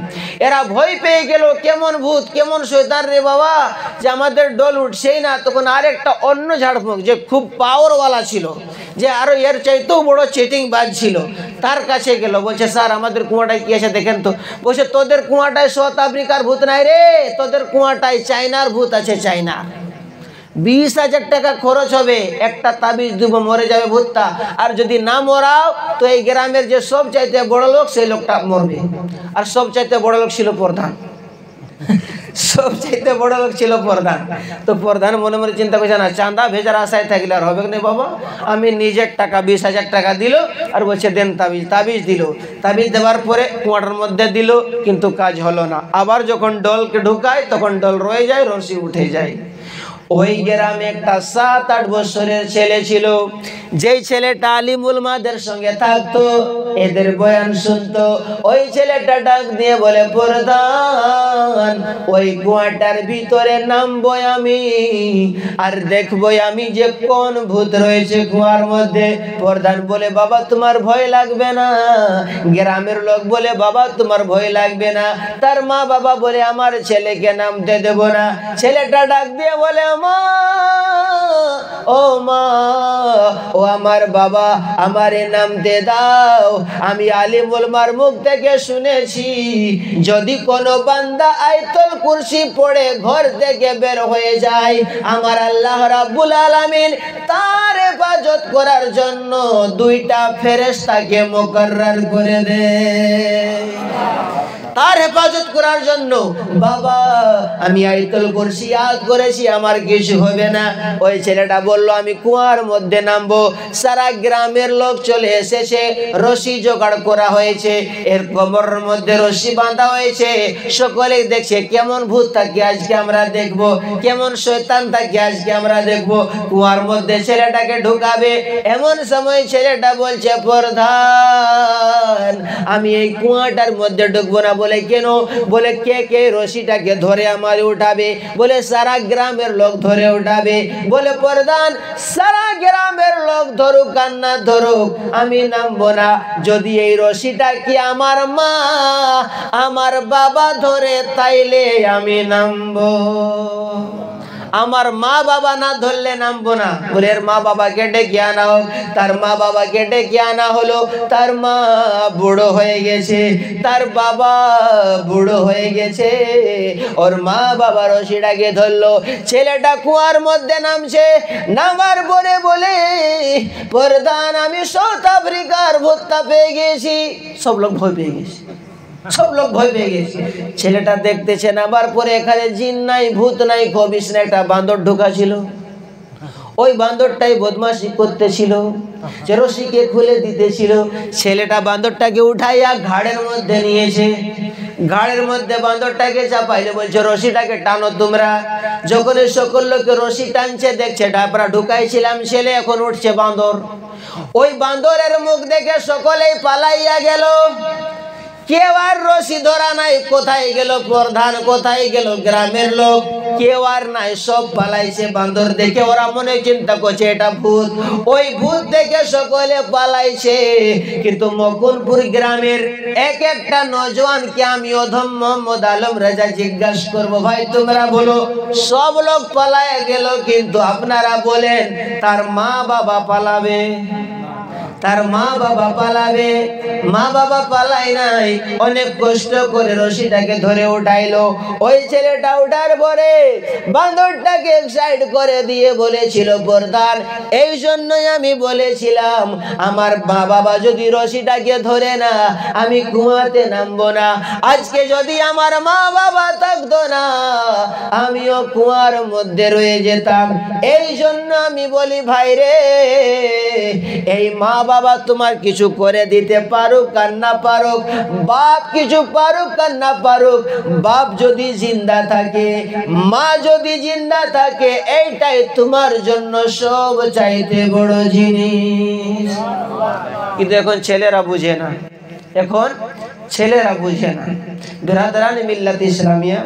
এরা ভয় পেয়ে গেল, কেমন ভূত কেমন শয়তান রে বাবা, যে আমাদের ডল উঠছেই না। তখন আরেকটা অন্য ঝাড়ফুঁক যে খুব পাওয়ারওয়ালা ছিল, যে আরো এর চাইতেও বড় চিটিং বাজ ছিল, তার কাছে গেল। বলছে স্যার আমাদের কুয়াটায় কি আছে দেখেন তো। বলছে তোদের কুয়াটায় সাউথ আফ্রিকার ভূত নাই রে, তোদের কুয়াটায় চায়নার ভূত আছে, চায়না। 20,000 টাকা খরচ হবে, একটা তাবিজ দিব, মরে যাবে ভূতটা। আর যদি না মরাও তো এই গ্রামের যে সব চাইতে বড় লোক, সেই লোকটা মরবে। আর সব চাইতে বড় লোক ছিল প্রধান, সব চাইতে বড় লোক ছিল প্রধান। তো প্রধান মনে মনে চিন্তা করছে, না চাঁদা ভেজার আশায় থাকলে আর হবে না বাবা, আমি নিজের টাকা 20,000 টাকা দিল, আর বলছে দেন তাবিজ। তাবিজ দিল, তাবিজ দেওয়ার পরে কুয়াটার মধ্যে দিল, কিন্তু কাজ হলো না। আবার যখন ডলকে ঢুকায় তখন ডল রয়ে যায়, রশি উঠে যায়। ওই গ্রামে একটা 7-8 বছরের ছেলে ছিল, যেই ছেলেটা আলিমুল মাদের সঙ্গে থাকতো, এদের বয়ান শুনতো। ওই ছেলেটা ডাক দিয়ে বলে, প্রধান ওই কুয়াটার ভিতরে নামবো আমি, আর দেখবো আমি যে কোন ভূত রয়েছে কুয়ার মধ্যে। প্রধান বলে, বাবা তোমার ভয় লাগবে না। গ্রামের লোক বলে, বাবা তোমার ভয় লাগবে না। তার মা বাবা বলে, আমার ছেলেকে নামতে দেব না। ছেলেটা ডাক দিয়ে বলে, মা ও মা, ও আমার বাবা, আমারে নামতে দাও। আমি আলিমুল মার মুখ থেকে শুনেছি, যদি কোনো বান্দা আয়াতুল কুরসি পড়ে ঘর থেকে বের হয়ে যায়, আমার আল্লাহ রাব্বুল আলামিন তার হেফাজত করার জন্য 2টা ফেরেশতাকে মুকরর করে দেয়, তার হেফাজত করার জন্য। বাবা আমি আয়াতুল কুরসি ইয়াদ করেছি, আমার কিছু হবে না। ওই ছেলেটা বলল, আমি কুয়ার মধ্যে নামবো। সারা গ্রামের লোক চলে এসেছে, রশি জোগাড় করা হয়েছে, এর কোমরের মধ্যে রশি বাঁধা হয়েছে। সকলে দেখছে কেমন ভূত থাকে আজকে আমরা দেখব, কেমন শয়তান থাকে আজকে আমরা দেখব। কুয়ার মধ্যে ছেলেটাকে ঢুকাবে, এমন সময় ছেলেটা বলছে, প্রধান আমি এই কুয়াটার মধ্যে ঢুকবো না। বলে কেন? বলে কে কে রশিটাকে ধরে আমার উঠাবে? বলে সারা গ্রামের লোক ধরে উঠাবে। বলে প্রধান সারা গ্রামের লোক ধরুক আর না ধরুক, আমি নামবো না। যদি এই রশিটা কি আমার মা আমার বাবা ধরে, তাইলে আমি নামবো। আমার মা বাবা না ধরলে নামবো না। বলে এর মা বাবাকে ডেকে আনা হোক। তার মা বাবাকে ডেকে আনা হলো। তার মা বুড়ো হয়ে গেছে, তার বাবা বুড়ো হয়ে গেছে। ওর মা বাবা রশিটাকে ধরলো, ছেলেটা কুয়ার মধ্যে নামছে। নামার পরে বলে, প্রধান আমি সাউথ আফ্রিকার ভূতটা পেয়ে গেছি। সব লোক ভয় পেয়ে গেছে, সব লোক ভয় পেয়ে গেছে। ছেলেটা দেখতেছে, নামার পরে এখানে জিন নাই ভূত নাই, খবিস না, একটা বান্দর ঢোকা ছিল। ওই বান্দরটাই বদমাশি করতেছিল, যে রশিকে খুলে দিতেছিল। ছেলেটা বান্দরটাকে উঠাইয়া ঘাড়ের মধ্যে নিয়েছে, ঘাড়ের মধ্যে বান্দরটাকে চাপাইলে বলছে, রশিটাকে টানো তোমরা। যখন সকল লোকে রশি টানছে, দেখছে ডাবরা ঢুকাইছিলাম ছেলে, এখন উঠছে বান্দর। ওই বান্দরের মুখ দেখে সকলেই পালাইয়া গেল। কেউ আর রশি ধরা নাই। কোথায় গেল প্রধান, কোথায় গেল গ্রামের লোক? কেউ আর নাই, সব পালাইছে। বান্দর দেখে ওরা মনে চিন্তা করছে এটা ভূত। ওই ভূত দেখে সকলে পালাইছে। কিন্তু মকুনপুর গ্রামের এক একটা নজওয়ানকে আমি অধম মোহাম্মদ আলম রাজা জিজ্ঞাসা করবো, ভাই তোমরা বলো, সব লোক পালায় গেল, কিন্তু আপনারা বলেন তার মা বাবা পালাবে? তার মা বাবা পালাবে? মা বাবা পালাই নাই। অনেক কষ্ট করে রশিটাকে ধরে উঠাইলো। ওই ছেলেটা উঠার পরে বান্দরটাকে এক সাইড করে দিয়ে বলেছিল, প্রধান এই জন্যই আমি বলেছিলাম, আমার মা বাবা যদি রশিটাকে ধরে না, আমি কুয়াতে নামবো না। আজকে যদি আমার মা বাবা থাকতো না, আমিও কুয়ার মধ্যে রয়ে যেতাম। এই জন্য আমি বলি, ভাই রে, এই মা বাবা বাবা তোমার কিছু করে দিতে পারুক আর না পারুক, বাপ কিছু পারুক আর না পারুক, বাপ যদি জিন্দা থাকে, মা যদি জিন্দা থাকে, এইটাই তোমার জন্য সব চাইতে বড় জিনিস। কিন্তু এখন ছেলেরা বুঝে না, এখন ছেলেরা বুঝে না। বিরাদরান মিল্লাত ইসলামিয়া,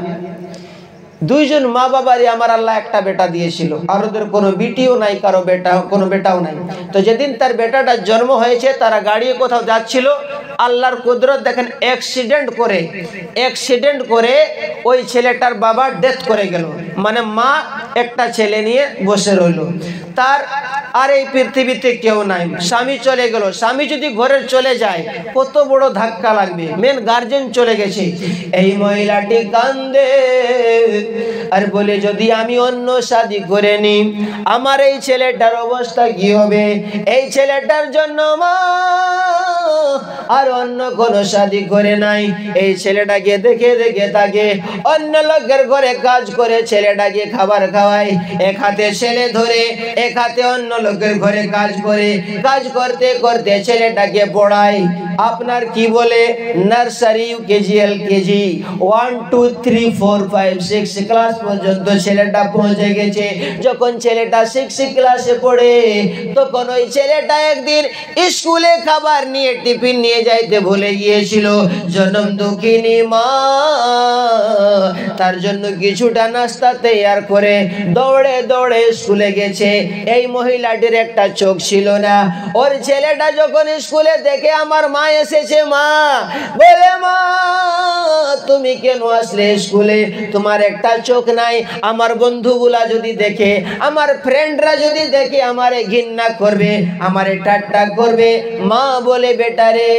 দুইজন মা বাবারই আমার আল্লাহ একটা বেটা দিয়েছিল, আর ওদের কোনো বিটিও নাই, কারো বেটা কোনো বেটাও নাই। তো যেদিন তার বেটাটার জন্ম হয়েছে, তারা গাড়িয়ে কোথাও যাচ্ছিল, আল্লাহর কুদরত দেখেন, অ্যাক্সিডেন্ট করে ওই ছেলেটার বাবা ডেথ করে গেল। মানে মা একটা ছেলে নিয়ে বসে রইল, তার আর এই পৃথিবীতে কেউ নাই, স্বামী চলে গেল। স্বামী যদি ঘরে চলে যায় কত বড় ধাক্কা লাগবে, মেন গার্জেন চলে গেছে। এই মহিলাটি কান্দে আর বলে, যদি আমি অন্য শাদী করে নি, আমার এই ছেলেটার অবস্থা কি হবে? এই ছেলেটার জন্য মা আর অন্য কোন শাদী করে নাই। এই ছেলেটাকে দেখে দেখে তাকে অন্য লোকের ঘরে কাজ করে ছেলেটাকে খাবার খাওয়ায়, এক হাতে ছেলে ধরে এক হাতে অন্য লোকের ঘরে কাজ করে, কাজ করতে করতে ছেলেটাকে পড়ায়। আপনার কি বলে, নার্সারি, ইউকেজি, এলকেজি, 1 2 3 4 5 6 ক্লাস পর্যন্ত ছেলেটা পৌঁছে গেছে। যখন ছেলেটা 6 ক্লাসে পড়ে, তখন ওই ছেলেটা একদিন স্কুলে খাবার নিয়ে টিফিন নিয়ে যাইতে ভুলে গিয়েছিল। জনম দুঃখিনী মা তার জন্য কিছুটা নাস্তা তৈয়ার করে দৌড়ে দৌড়ে স্কুলে গেছে। এই মহিলাটির একটা চোখ ছিল না। ওর ছেলেটা যখন স্কুলে দেখে আমার মা এসেছে, মা বলে, মা তুমি কেন আসলে স্কুলে? তোমার একটা চোখ নাই। আমার বন্ধুগুলা যদি দেখে, আমার ফ্রেন্ডরা যদি দেখে, আমারে ঘৃণা করবে, আমারে ঠাট্টা করবে। মা বলে, বেটা রে,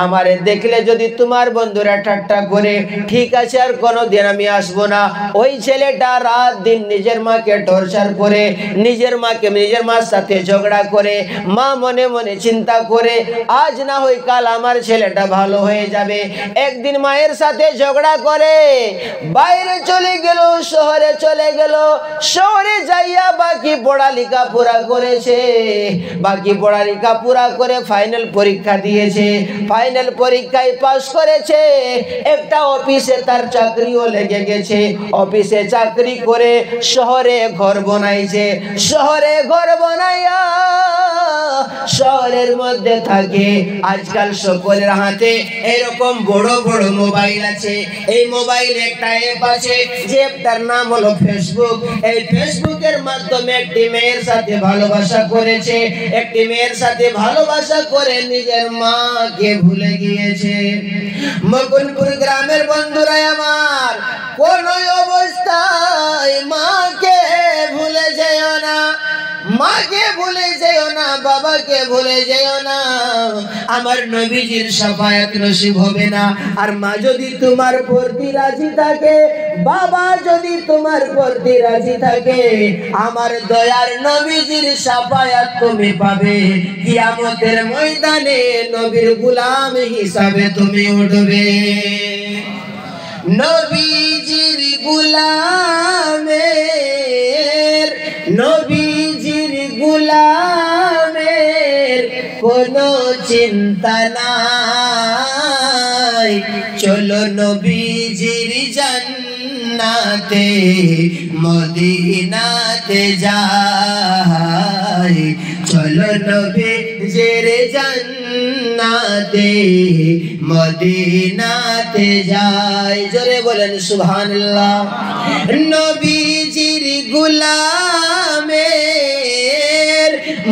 আমারে দেখলে যদি তোমার বন্ধুরা ঠাট্টা করে, ঠিক আছে, আর কোনোদিন আমি আসবো না। ওই ছেলেটা রাত দিন নিজের মাকে টর্চার করে, নিজের মার সাথে ঝগড়া করে। মা মনে মনে চিন্তা করে, আজ না হয় কাল আমার ছেলেটা ভালো হয়ে যাবে। একদিন মায়ের সাথে ঝগড়া করে বাইরে চলে গেল, শহরে চলে গেল। শহরে যাইয়া বাকি পড়ালেখা পুরা করেছে, বাকি পড়ালেখা পুরা করে ফাইনাল পরীক্ষা দিয়েছে। ফাইনাল পরীক্ষায় পাস করেছে। একটা অফিসে তার চাকরিও লেগে গেছে। অফিসে চাকরি করে শহরে ঘর বানাইছে। শহরে ঘর বানাইয়া শহরের মধ্যে থাকে। আজকাল সকলের হাতে এরকম বড় বড় মোবাইল আছে। এই মোবাইলে একটা অ্যাপ আছে, যে অ্যাপটার নাম হলো ফেসবুক। এই ফেসবুকের মাধ্যমে একটি মেয়ের সাথে ভালোবাসা করেছে। একটি মেয়ের সাথে ভালোবাসা করে নিজের মাকে ভুলে গিয়েছে। মকনপুর গ্রামের বন্ধুরা আমার, কোন অবস্থায় মাকে ভুলে যেও না, মাকে ভুলে যেও না, বাবাকে ভুলে যেও না। আমার নবীজির শাফায়াত নসিব হবে না। আর মা যদি তোমার প্রতি রাজি থাকে, বাবা যদি তোমার প্রতি রাজি থাকে, আমার দয়ার নবীজির শাফায়াত তুমি পাবে। কিয়ামতের ময়দানে নবীর গোলাম হিসাবে তুমি উঠবে। নবীজির গোলামের, নবীজির গোলামের কোনো চিন্তা নাই। চলো নবীজির জান্নাতে মদিনাতে যাই। চলো নবীজির জান্নাতে মদিনাতে যাই। জোরে বলেন সুবহানাল্লাহ। নবীজির গোলামের,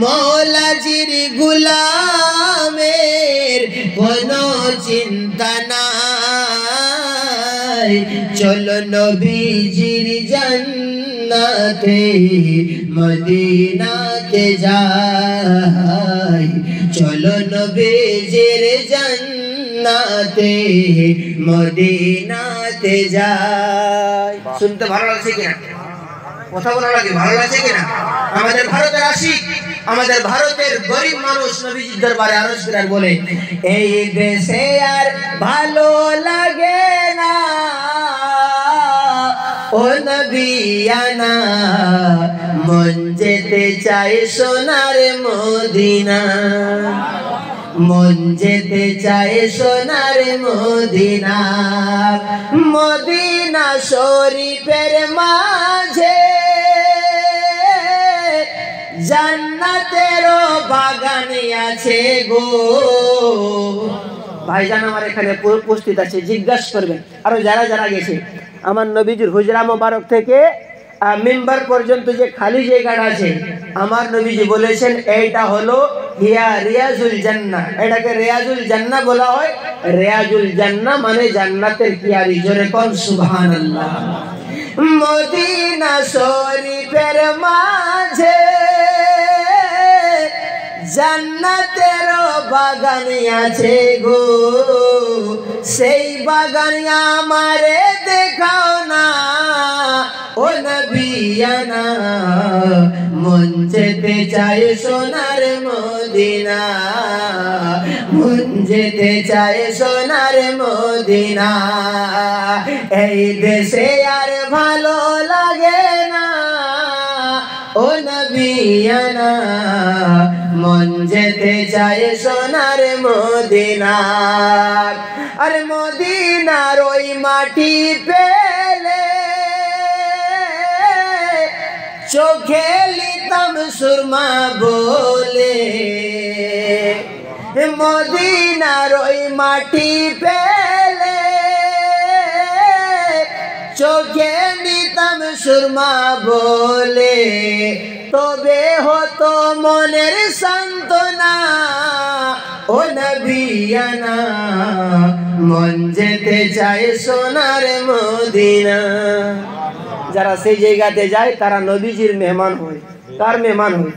মৌলাজির গোলামের কোনো চিন্তা নাই। চলো নবীজির জান্নাতে মদিনাতে যাই। চলো নবীজির জান্নাতে মদিনাতে যাই। শুনতে ভালো লাগছে কিনা? কথা বলা লাগে, ভালো লাগছে কিনা? আমাদের ভারতের আশিক, আমাদের ভারতের গরিব মানুষ নবীজির দরবারে আরজ করে বলে, এই দেশে আর ভালো লাগে না ও নবী আনা, মন যেতে চায় সোনার মদিনা, মন যেতে চায় সোনার মদিনা। মদিনা শরীফের মাঝে জান্নাতেরও বাগান আছে গো। ভাইজান আমার এখানে উপস্থিত আছে, জিজ্ঞাসা করবেন আরো যারা যারা গেছে। আমার নবীজির হুজরা মোবারক থেকে মিম্বার পর্যন্ত যে খালি জায়গাটা আছে, আমার নবীজি বলেছেন এইটা হলো হিয়া রিয়াজুল জান্নাহ। এটাকে রিয়াজুল জান্নাহ বলা হয়। রিয়াজুল জান্নাহ মানে জান্নাতের কিয়ারি। জোরে কোন সুবহানাল্লাহ। মদিনা শরীফের মাঝে জান্নাতের বাগান আছে গো, সেই বাগান আমারে দেখাও না ও নবিয়ানা। মন যেতে চায় সোনার মদিনা, মন যেতে চায় সোনার মদিনা। এই দেশে আর ভালো লাগে না ও নবিয়ানা, মন যেতে চায় সোনার মদিনা। আর মদিনার ওই মাটি পেলে চোখে লিতাম সুরমা বলে। মদিনার ওই মাটি পেলে চোখে নিতাম সুরমা বলে। তবে হতো মনের সান্ত্বনা ও নবিয়ানা, মন যেতে চায় সোনার মদিনা। যারা সেই জায়গাতে যায় তারা নবীজির মেহমান হয়। কার মেহমান হয়?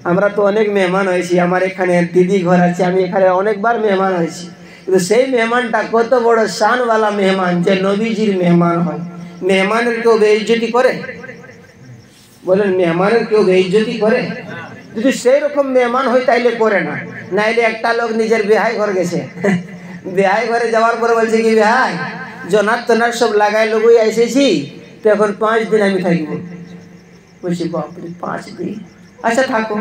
আমরা তো অনেক মেহমান হয়েছি। আমার এখানে দিদি ঘর আছে, আমি এখানে অনেকবার মেহমান হয়েছি। কিন্তু সেই মেহমানটা কত বড় শানওয়ালা মেহমান যে নবীজির মেহমান হয়। মেহমানের কেউ বেইজ্জতি করে? বলেন, মেহমানের কেউ বেইজ্জতি করে? যদি সেই রকম মেহমান হয় তাইলে করে না। নাইলে একটা লোক নিজের বিহাই ঘর গেছে, বিহাই ঘরে যাওয়ার পরে বলছে কি, বিহাই জনার তনার সব লাগাই লগই এসেছি, তো এখন 5 দিন আমি থাকব। বলছি বাপরে 5 দিন, আচ্ছা থাকো।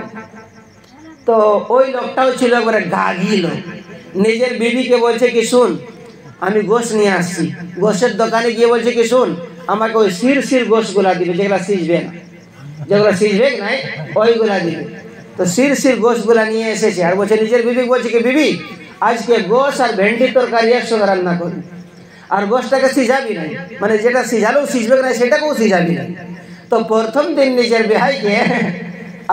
তো ওই লোকটাও ছিল একবারে গাগি লোক। নিজের বিবিকে বলছে কি, শুন আমি গোশ নিয়ে আসছি। গোশের দোকানে গিয়ে বলছে কি, শুন আমাকে ওই শির গোশগুলা দিবে, যেগুলা সিজবে না, যেগুলো সিজবে নাই ওইগুলা দিবে। তো শির গোশগুলা নিয়ে এসেছে। আর বলছে নিজের বিবি বলছে কি, বিবি আজকে গোশ আর ভেন্ডি তরকারি একসঙ্গে রান্না করবি। আর গোশটাকে সিজাবি নাই, মানে যেটা সিজালেও সিজবে না সেটাকেও সিজাবি নাই। তো প্রথম দিন নিজের বিহাইকে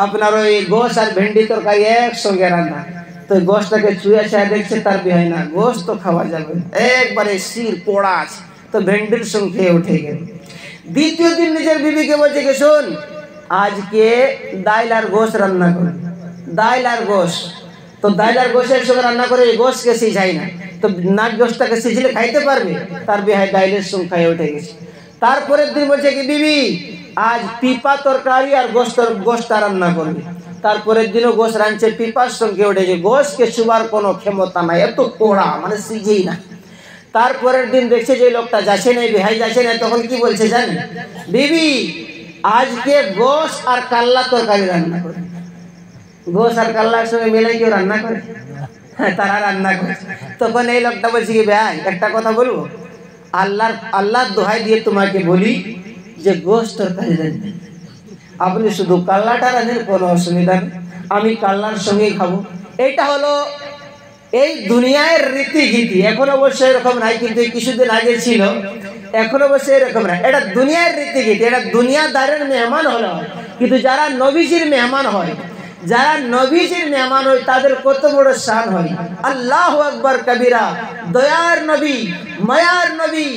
আপনার ওই গোশ আর ভেন্ডি তরকারি একসঙ্গে রান্না। তো গোশটাকে চুয়ে ছায়া দেখছে তার বিহাই, না গোশ তো খাওয়া যাবে, একবারে শির পোড়া আছে। তো ভেন্ডির সঙ্গে খেয়ে উঠে গেল। দ্বিতীয় দিন নিজের বিবিকে বলছে কি, শোন আজকে ডাইল আর গোশ রান্না করে, ডাইল আর গোশ। তো ডাইল আর গোশের সঙ্গে রান্না করে গোশকে সিঝাই না, তো নাক গোশটাকে সিঝলে খাইতে পারবে? তার বিহাই ডাইলের সঙ্গে খাইয়ে উঠে গেছে। তারপরের দিন বলছে কি, বিবি আজ পিপা তরকারি আর গোশটা রান্না করবে। তারপরের দিনও গোশ রাঁধছে, পিপার সঙ্গে উঠেছে। গোশকে ছুবার কোনো ক্ষমতা নাই, এত পোড়া, মানে সিঝেই না। তারপরের দিন দেখছে যে লোকটা যাচ্ছে না, বিহাই যাচ্ছে না, তখন কি বলছে জানেন, বিবি আজকে গোশ আর কাল্লা তরকারি রান্না করে। গোশ আর কাল্লার সঙ্গে মিলে কেউ রান্না করে? হ্যাঁ, তারা রান্না করে। তখন এই লোকটা বলছে কি, ভাই একটা কথা বলবো, আল্লাহর দোহাই দিয়ে তোমাকে বলি যে গোশ তরকারি রান্না, আপনি শুধু কাল্লাটা রান্নেন, কোনো অসুবিধা নেই, আমি কাল্লার সঙ্গেই খাবো। এইটা হলো এই দুনিয়ার রীতিগীতি। এখন অবশ্য এরকম নাই, কিন্তু কিছুদিন আগে ছিল। এখন অবশ্য এরকম নাই, এটা দুনিয়ার রীতিগীতি। এটা দুনিয়াদারের মেহমান হলো। কিন্তু যারা নবীজির মেহমান হয়, যারা নবীজির মেহমান হয় তাদের কত বড় শান হয়। আল্লাহু আকবার কবীরা। দয়ার নবী, মায়ার নবী,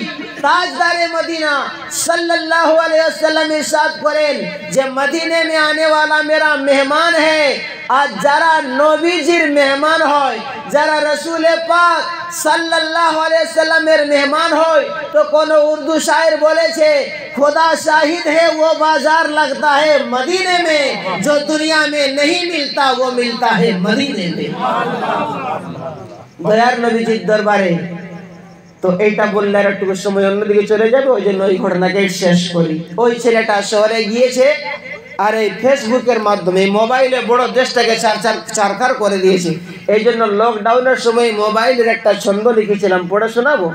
ताजदार मदीना सल्लल्लाहु अलैहि वसल्लम इरशाद करें जे मदीने में आने वाला मेरा मेहमान है। आज जरा नबीजीर मेहमान होय, जरा रसूल पाक सल्लल्लाहु अलैहि वसल्लम मेरे मेहमान होय तो कोनो उर्दू शायर बोले छे खुदा शाहिद है वो बाजार लगता है मदीने में, जो दुनिया में नहीं मिलता वो मिलता है मदीने में। दयार नबीजीर दरबारे तो এইটা বললে আর একটু সময় অন্যদিকে চলে যাবে, ওই জন্য ওই ঘটনাকে শেষ করি। ওই ছেলেটা শহরে গিয়েছে, আর এই ফেসবুকের মাধ্যমে মোবাইলে বড় দেশটাকে চারখার করে দিয়েছে। এই জন্য লকডাউনের সময় মোবাইলের একটা ছন্দ লিখেছিলাম, পড়ে শোনাবো?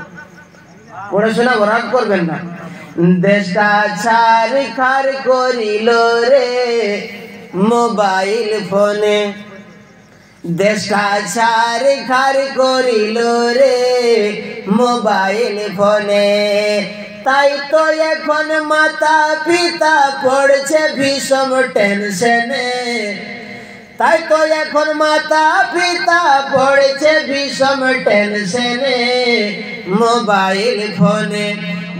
রাগ করবেন না। দেশটা চারখার করিল রে মোবাইল ফোনে, দেশটা চারখার করিল রে মোবাইল ফোনে। তাই তো এখন মাতা পিতা পড়ছে ভীষণ টেনশনে, তাই তো এখন মাতা পিতা পড়ছে ভীষণ টেনশনে মোবাইল ফোনে।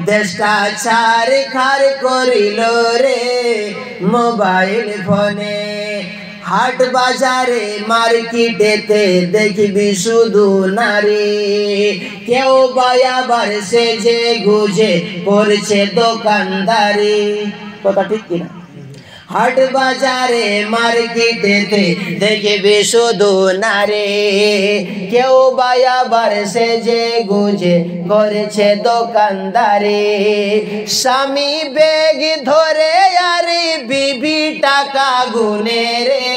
দেশটা চারখার করিল রে মোবাইল ফোনে। হাট বাজারে মার্কেটেতে দেখবি শুধু নারী, কেউ বায়াবার সেজে গুজে করছে দোকানদারি। কথা ঠিক কিনা? হাট বাজারে মার্কেটেতে দেখবি শুধু নারী, কেউ বায়াবার সেজে গুজে করেছে দোকানদারি। স্বামী বেগ ধরে আরে বিবি টাকা গুনে রে,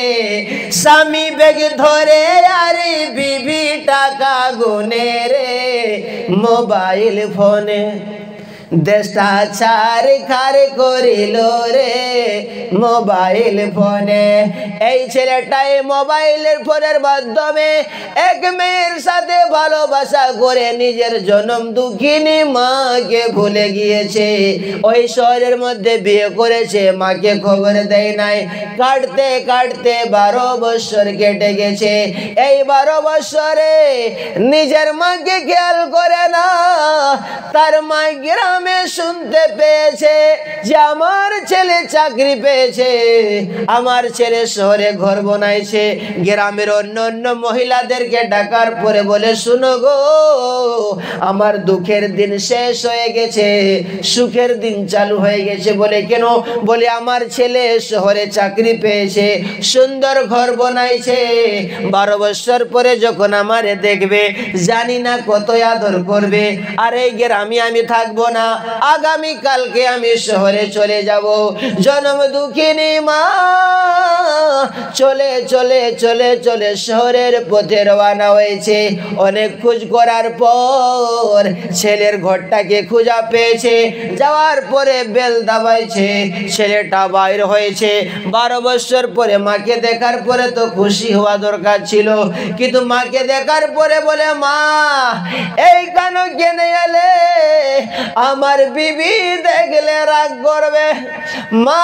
স্বামী বেগ ধরে আরে বিবি টাকা গুনে রে মোবাইল ফোনে। দেশটা চারখার করিল রে মোবাইল ফোনে। এই ছেলেটাই মোবাইলের ফোনের মাধ্যমে এক মেয়ের সাথে ভালোবাসা করে নিজের জনম দুঃখিনী মাকে ভুলে গিয়েছে। ওই শহরের মধ্যে বিয়ে করেছে, মাকে খবর দেয় নাই। কাটতে কাটতে 12 বছর কেটে গেছে। এই 12 বছরে নিজের মাকে খেয়াল করে না। তার মা গ্রামে শুনতে পেয়েছে যে আমার ছেলে চাকরি পেয়েছে, আমার ছেলে শহরে ঘর বানাইছে। গ্রামের অন্য অন্য মহিলাদেরকে ডাকার পরে বলে, শুনো গো, আমার দুঃখের দিন শেষ হয়ে গেছে, সুখের দিন চালু হয়ে গেছে। বলে কেন? বলে আমার ছেলে শহরে চাকরি পেয়েছে, সুন্দর ঘর বানাইছে। 12 বছর পরে যখন আমারে দেখবে, জানি না কত আদর করবে। আর এই গ্রামে আমি থাকবো না, আগামী কালকে আমি শহরে চলে যাব। জনম দুঃখিনী মা চলে চলে চলে চলে শহরের পথে রওনা হয়েছে। অনেক খোঁজ করার পর ছেলের ঘরটাকে খুঁজে পেয়েছে। যাওয়ার পরে বেল দাবাইছে, ছেলেটা বাইর হয়েছে। 12 বছর পরে মাকে দেখার পরে তো খুশি হওয়া দরকার ছিল, কিন্তু মাকে দেখার পরে বলে, মা এই কেন কেনে এলে? আমার বিবি দেখলে রাগ করবে। মা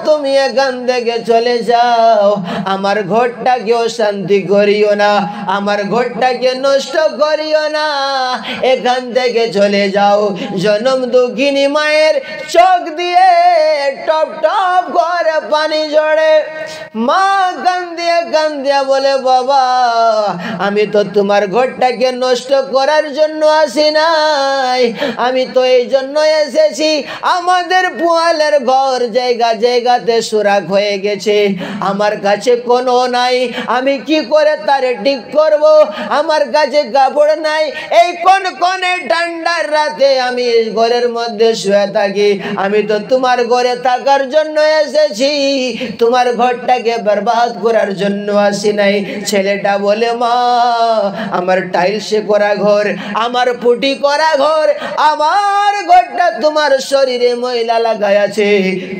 তুমি এখান থেকে চলে যাও, আমার ঘরটাকেও শান্তি করিও না, আমার ঘরটাকে নষ্ট করিও না, এখান থেকে চলে যাও। জনম দুঃখিনী মায়ের চোখ দিয়ে টপ টপ করে পানি ঝরে। মা কান্দিয়া বলে, বাবা আমি তো তোমার ঘরটাকে নষ্ট করার জন্য আসি নাই, আমি তো এই জন্য এসেছি, আমাদের পোয়ালের ঘর জায়গা জায়গাতে সুরাখ হয়ে গেছে, আমার কাছে কোনো নাই, আমি কি করে তারে ঠিক করব? আমার কাছে কাপড় নাই, এই কোন কোনে ঠান্ডার রাতে আমি ঘরের মধ্যে শুয়ে থাকি। আমি তো তোমার ঘরে থাকার জন্য এসেছি, তোমার ঘরটাকে বরবাদ করার জন্য আসি নাই। ছেলেটা বলে, মা আমার টাইলসে করা ঘর, আমার পুটি করা ঘর, আমার ঘরটা তোমার শরীরে ময়লা লাগায় আছে,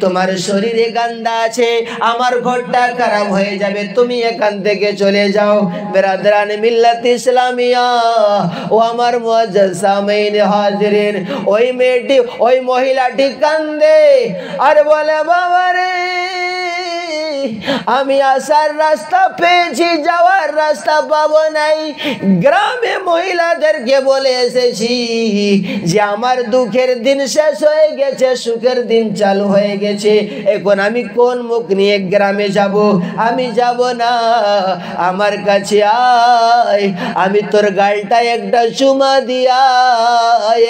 তোমার শরীরে গান্দা আছে, আমার ঘরটা খারাপ হয়ে যাবে, তুমি এখান থেকে চলে যাও। বেরাদরান মিল্লাত ইসলামিয়া ও আমার মুআজ্জাজ সামিন হাজিরিন, ওই মেয়েটি ওই মহিলাটি কান্দে আর বলে, বাবা রে আমি আসার রাস্তা পেয়েছি, যাওয়ার রাস্তা পাবো নাই। গ্রামে মহিলাদেরকে বলে এসেছি যে আমার দুঃখের দিন শেষ হয়ে গেছে, সুখের দিন চালু হয়ে গেছে, এখন আমি কোন মুখ নিয়ে গ্রামে যাব? আমি যাব না, আমার কাছে আয়, আমি তোর গালটা একটা চুমা দিয়া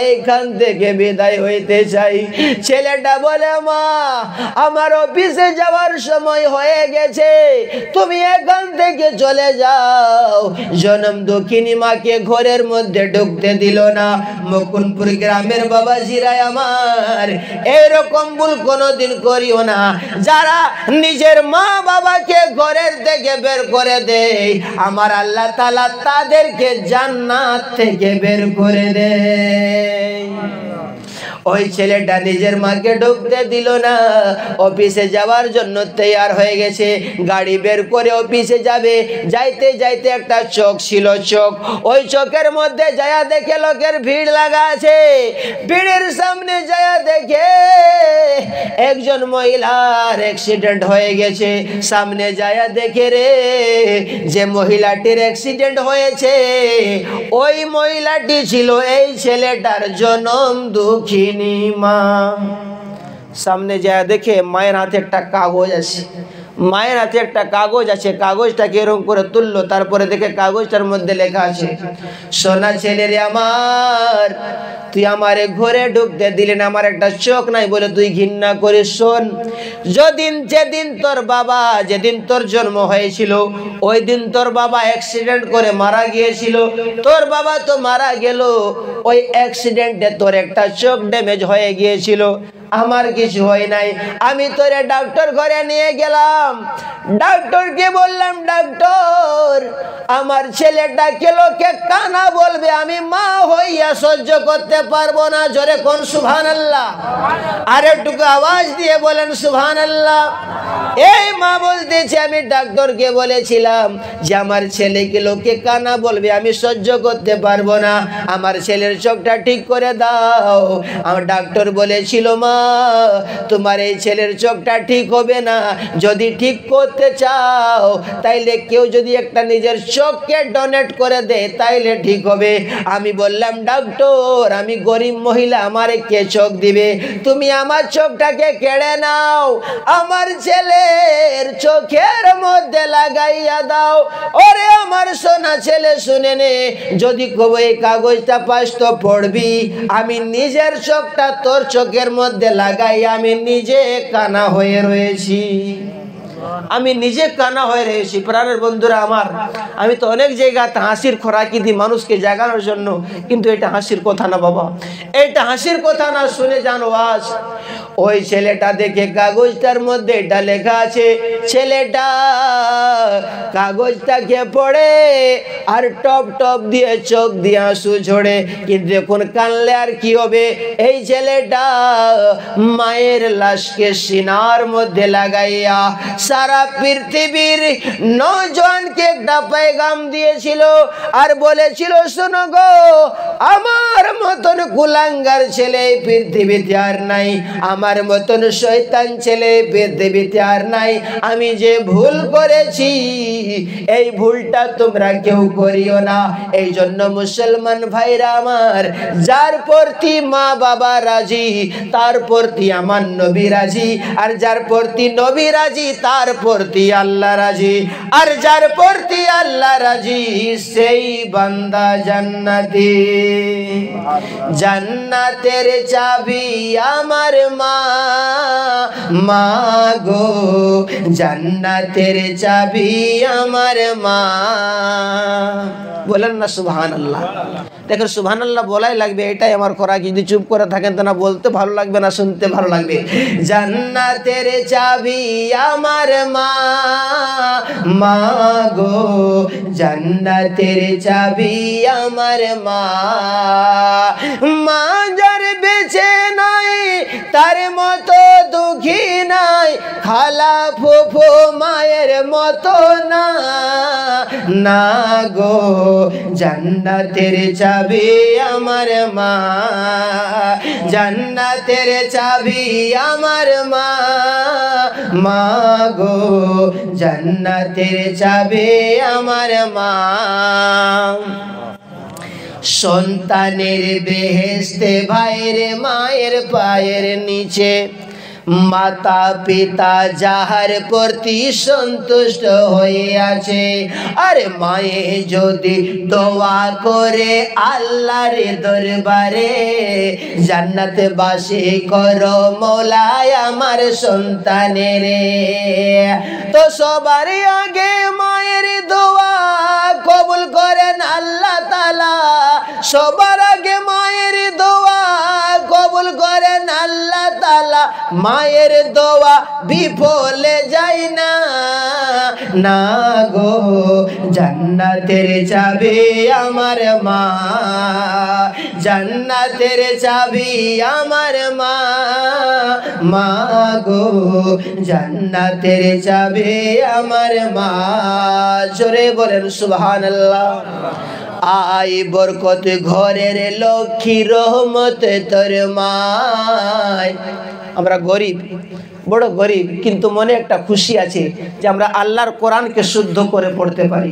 এইখান থেকে বিদায় হইতে চাই। ছেলেটা বলে, মা আমার অফিসে যাওয়ার সময় হয়ে হয়ে গেছে, তুমি এখান থেকে চলে যাও। জনম দুঃখিনী মাকে ঘরের মধ্যে ঢুকতে দিল না। মুকুন্দপুর গ্রামের বাবাজিরাই আমার, এরকম ভুল কোনোদিন করিও না। যারা নিজের মা বাবাকে ঘরের থেকে বের করে দেয়, আমার আল্লাহ তাআলা তাদেরকে জান্নাত থেকে বের করে দেয়। ওই ছেলেটা নিজের মাকে ঢুকতে দিল না। অফিসে যাওয়ার জন্য তৈয়ার হয়ে গেছে, গাড়ি বের করে অফিসে যাবে। যাইতে যাইতে একটা চক ছিল, চক। ওই চকের মধ্যে যায়া দেখে লোকের ভিড় লাগা আছে। ভিড়ের সামনে যায়া দেখে একজন মহিলার অ্যাক্সিডেন্ট হয়ে গেছে। সামনে যায়া দেখে রে, যে মহিলাটির অ্যাক্সিডেন্ট হয়েছে ওই মহিলাটি ছিল এই ছেলেটার জনম দুঃখিনী মা। সামনে যা দেখে মায়ের হাতে একটা কাগজ আছে, মায়ের হাতে একটা কাগজ আছে। কাগজটাকে এরকম করে তুললো, তারপরে দেখে কাগজটার মধ্যে লেখা আছে, সোনা ছেলে রে আমার, তুই আমারে ঘরে ঢুকতে দিলি না, আমার একটা চোখ নাই বলে তুই ঘৃণা করিস। শোন, যেদিন তোর বাবা, যেদিন তোর জন্ম হয়েছিল ওই দিন তোর বাবা অ্যাক্সিডেন্ট করে মারা গিয়েছিল। তোর বাবা তো মারা গেল, ওই অ্যাক্সিডেন্টে তোর একটা চোখ ড্যামেজ হয়ে গিয়েছিল, আমার কিছু হয় নাই। আমি তোরে ডাক্তার ঘরে নিয়ে গেলাম, ডাক্তারকে বললাম, ডাক্তার আমার ছেলেটাকে লোকে কানা বলবে, আমি মা হইয়া সহ্য করতে পারবো না। জোরে কোন সুবহানাল্লাহ, আর একটু আওয়াজ দিয়ে বলেন সুবহানাল্লাহ। এই মা বলতেছে, আমি ডাক্তারকে বলেছিলাম যে আমার ছেলেকে লোকে কানা বলবে, আমি সহ্য করতে পারবো না, আমার ছেলের চোখটা ঠিক করে দাও। আমার ডাক্তার বলেছিল, মা তোমার এই ছেলের চোখটা ঠিক হবে না, যদি ঠিক করতে চাও তাইলে কেউ যদি একটা নিজের চোখকে ডোনেট করে দেয় তাইলে ঠিক হবে। আমি বললাম, ডাক্তার আমি গরিব মহিলা, আমারে কে চোখ দিবে? তুমি আমার চোখটাকে কেড়ে নাও, আমার ছেলের চোখের মধ্যে লাগাইয়া দাও। ওরে আমার সোনা ছেলে শুনে নে, যদি কবে এই কাগজটা পাস তো পড়বি, আমি নিজের চোখটা তোর চোখের মধ্যে লাগাই আমি নিজে কানা হয়ে রয়েছি, আমি নিজে কানা হয়ে রয়েছি। প্রাণের বন্ধুরা আমার, আমি তো অনেক জায়গাতে হাসির খোরাকি দিই মানুষকে জাগানোর জন্য, কিন্তু এটা হাসির কথা না বাবা, এটা হাসির কথা না। শুনে জানো আজ ওই ছেলেটা দেখে কাগজটার মধ্যে এটা লেখা আছে, ছেলেটা কাগজটাকে পড়ে আর টপ টপ দিয়ে চোখ দিয়ে আঁসু ঝরে। কিন্তু এখন কানলে আর কি হবে? এই ছেলেটা মায়ের লাশকে সিনার মধ্যে লাগাইয়া সারা পৃথিবীর নওজওয়ানকে একটা পেগাম দিয়েছিল আর বলেছিল, শোনো গো, আমার মতন কুলাঙ্গার ছেলে পৃথিবীতে আর নাই, আমার মতন শয়তান ছেলে পৃথিবীতে আর নাই। আমি যে ভুল করেছি এই ভুলটা তোমরা কেউ করিও না। এই জন্য মুসলমান ভাইরা আমার, যার প্রতি মা বাবা রাজি তার প্রতি আমার নবী রাজি, আর যার প্রতি নবী রাজি তার প্রতি আল্লাহ রাজি, আর যার প্রতি আল্লাহ রাজি সেই বান্দা জান্নাতি। জান্নাতের চাবি আমার মা, মা গো, জান্নাতের চাবি আমার মা। বলেন না সুবহানাল্লাহ। দেখেন সুবহানাল্লাহ বলাই লাগবে, এটাই আমার খোরাক। যদি চুপ করে থাকেন তো না বলতে ভালো লাগবে না শুনতে ভালো লাগবে। জান্নাতের চাবি আমার মা, মা গো, জান্নাতের চাবি আমার মা। মা যার বেঁচে নাই তার মতো দুঃখী নাই, খালা ফুফু মায়ের মতো না, না গো, জান্নাতের চাবি আমার মা, জান্নাতের চাবি আমার মা, মা গো, জান্নাতের চাবি আমার মা। সন্তানের বেহেশতে ভাইয়ের মায়ের পায়ের নিচে, মাতা পিতা যাহার প্রতি সন্তুষ্ট হইয়াছে আরে মায়ে যদি দোয়া করে আল্লাহর দরবারে জান্নাতে বাসী করো মওলায় আমার সন্তানের তো সবার আগে মায়ের দোয়া কবুল করেন আল্লাহ তাআলা সবার আগে মায়ের দোয়া কবুল করেন আল্লাহ তাআলা মায়ের দোয়া বিফলে যায় না না গো জান্নাতের চাবি আমার মা জান্নাতের চাবি আমার মা মা গো জান্নাতের চাবি আমার মা জোরে বলেন সুবহানাল্লাহ আই বরকত ঘরের লক্ষ্মী রহমত তোর মায় আমরা গরিব বড় গরিব কিন্তু মনে একটা খুশি আছে যে আমরা আল্লাহর কোরআনকে শুদ্ধ করে পড়তে পারি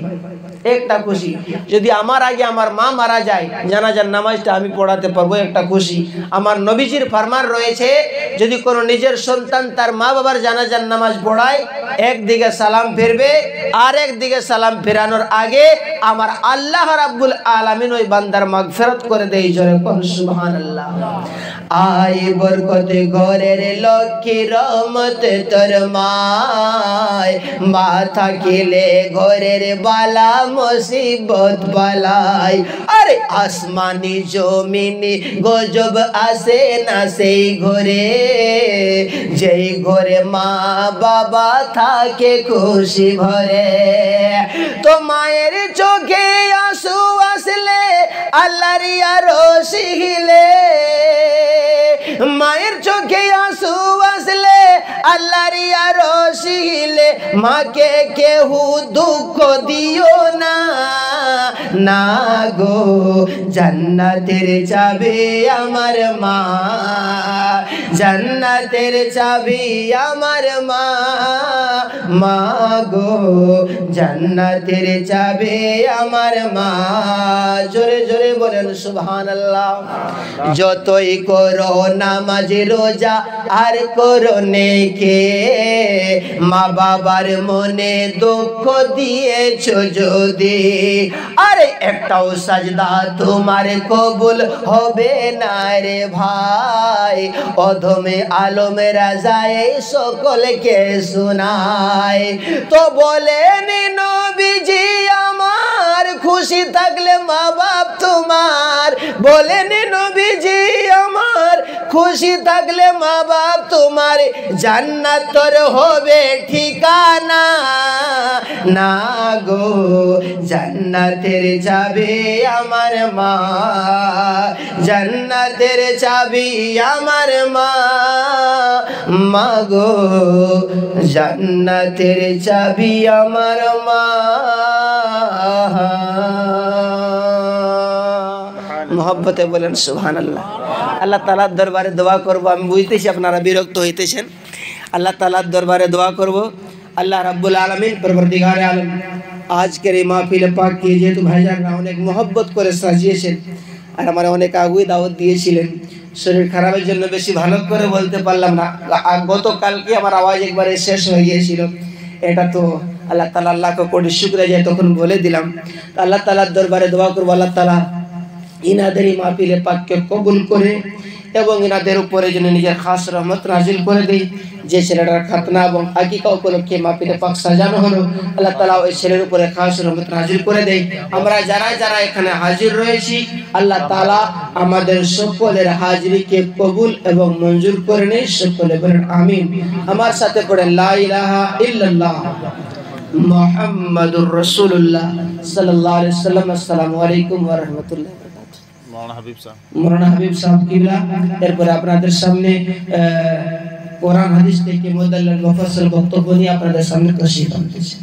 একটা খুশি যদি আমার আগে আমার মা মারা যায় জানাজার নামাজটা আমি পড়াতে পারবো একটা খুশি আমার নবীজির ফরমান রয়েছে যদি কোনো নিজের সন্তান তার মা বাবার জানাজার নামাজ পড়ায় একদিকে সালাম ফিরবে আর একদিকে সালাম ফেরানোর আগে আমার আল্লাহ রাব্বুল আলামিন ওই বান্দার মাগফিরাত করে দেয় জোরে কোন সুবহানাল্লাহ আই বরকত ঘরের লক্ষ্মী রহমত তোর মায় মা থাকিলে ঘরের বালা মুসিবত বালাই আরে আসমানি জমিনি গজব আসে না সেই ঘরে যেই ঘরে মা বাবা থাকে খুশি ভরে তো মায়ের চোখে আঁসু আসলে আল্লাহর আরশি হিলে মায়ের চোখে আঁসু আসলে আল্লাহর আরশি হিলে মাকে কেহু দুঃখ দিও না না গো জান্নাতের চাবি আমার মা জান্নাতের চাবি আমার মা মা গো জান্নাতের চাবি আমার মা জোরে জোরে বলেন সুবহানাল্লাহ যতই করো নামাজ রোজা আর করো নেকি মা বাবার মনে দুঃখ দিয়েছো যদি আরে একটাও সাজদা তোমার কবুল হবে না রে ভাই অধমে আলমেরা যায় সকলকে শোনায় তো বলেন নবীজি আমার খুশি থাকলে মা বাপ তোমার বলেন নবীজি আমার খুশি থাকলে মা বাপ তোমার জান্নাত তোর হবে ঠিকানা না গো জান্নাতের চাবি আমার মা জান্নাতের চাবি আমার মা মা গো জান্নাতের চাবি আমার মা मोहब्बते बोलें सुबहानाल्लाह अल्लाह तालार दरबारे दुआ करब आमी बुझतेछि आपनारा बिरक्त हইতেছেন अल्लाह तालार दरबारे दुआ करब अल्लाह रब्बुल आलमीन परवरदिगार आलम आजकेर এই মাহফিলে পাক কে যেহেতু ভাইজানরা অনেক मोहब्बत করে সাজিয়েছেন আর আমারে অনেক আগুই দাওয়াত দিয়েছিলেন শরীর খারাপের জন্য বেশি ভালো করে বলতে পারলাম না গতকালকে আমার আওয়াজ একবারে শেষ হয়ে গিয়েছিল এটা তো আল্লাহ তাআলা লাখো কোটি শুকরিয়া যায় তখন বলে দিলাম আল্লাহ তাআলার দরবারে দোয়া করব আল্লাহ তাআলা ইনাদের মাহফিলে পাককে কবুল করে এবং ইনাদের উপরে যেন নিজের খাস রহমত নাজিল করে দেয় যে ছেলেটার খাতনা এবং আকিকা উপলক্ষে মাহফিলে পাক সাজানো হলো আল্লাহ তাআলা ওই ছেলের উপরে খাস রহমত নাজিল করে দেয় আমরা যারা যারা এখানে হাজির রয়েছি আল্লাহ তাআলা আমাদের সকলের হাজিরিকে কবুল এবং মঞ্জুর করে নেয় সকলে বলেন আমিন আমার সাথে পড়েন লা ইলাহা ইল্লাল্লাহ মুহাম্মাদুর রাসূলুল্লাহ সাল্লাল্লাহু আলাইহি ওয়াসাল্লাম আসসালামু আলাইকুম ওয়া রাহমাতুল্লাহি मौलाना हबीब साहब किबला এরপর আপনাদের সামনে কোরআন হাদিস থেকে মুদাল্লাল মুফাসসাল বক্তব্য নিয়ে আপনাদের সামনে পেশ করতেছি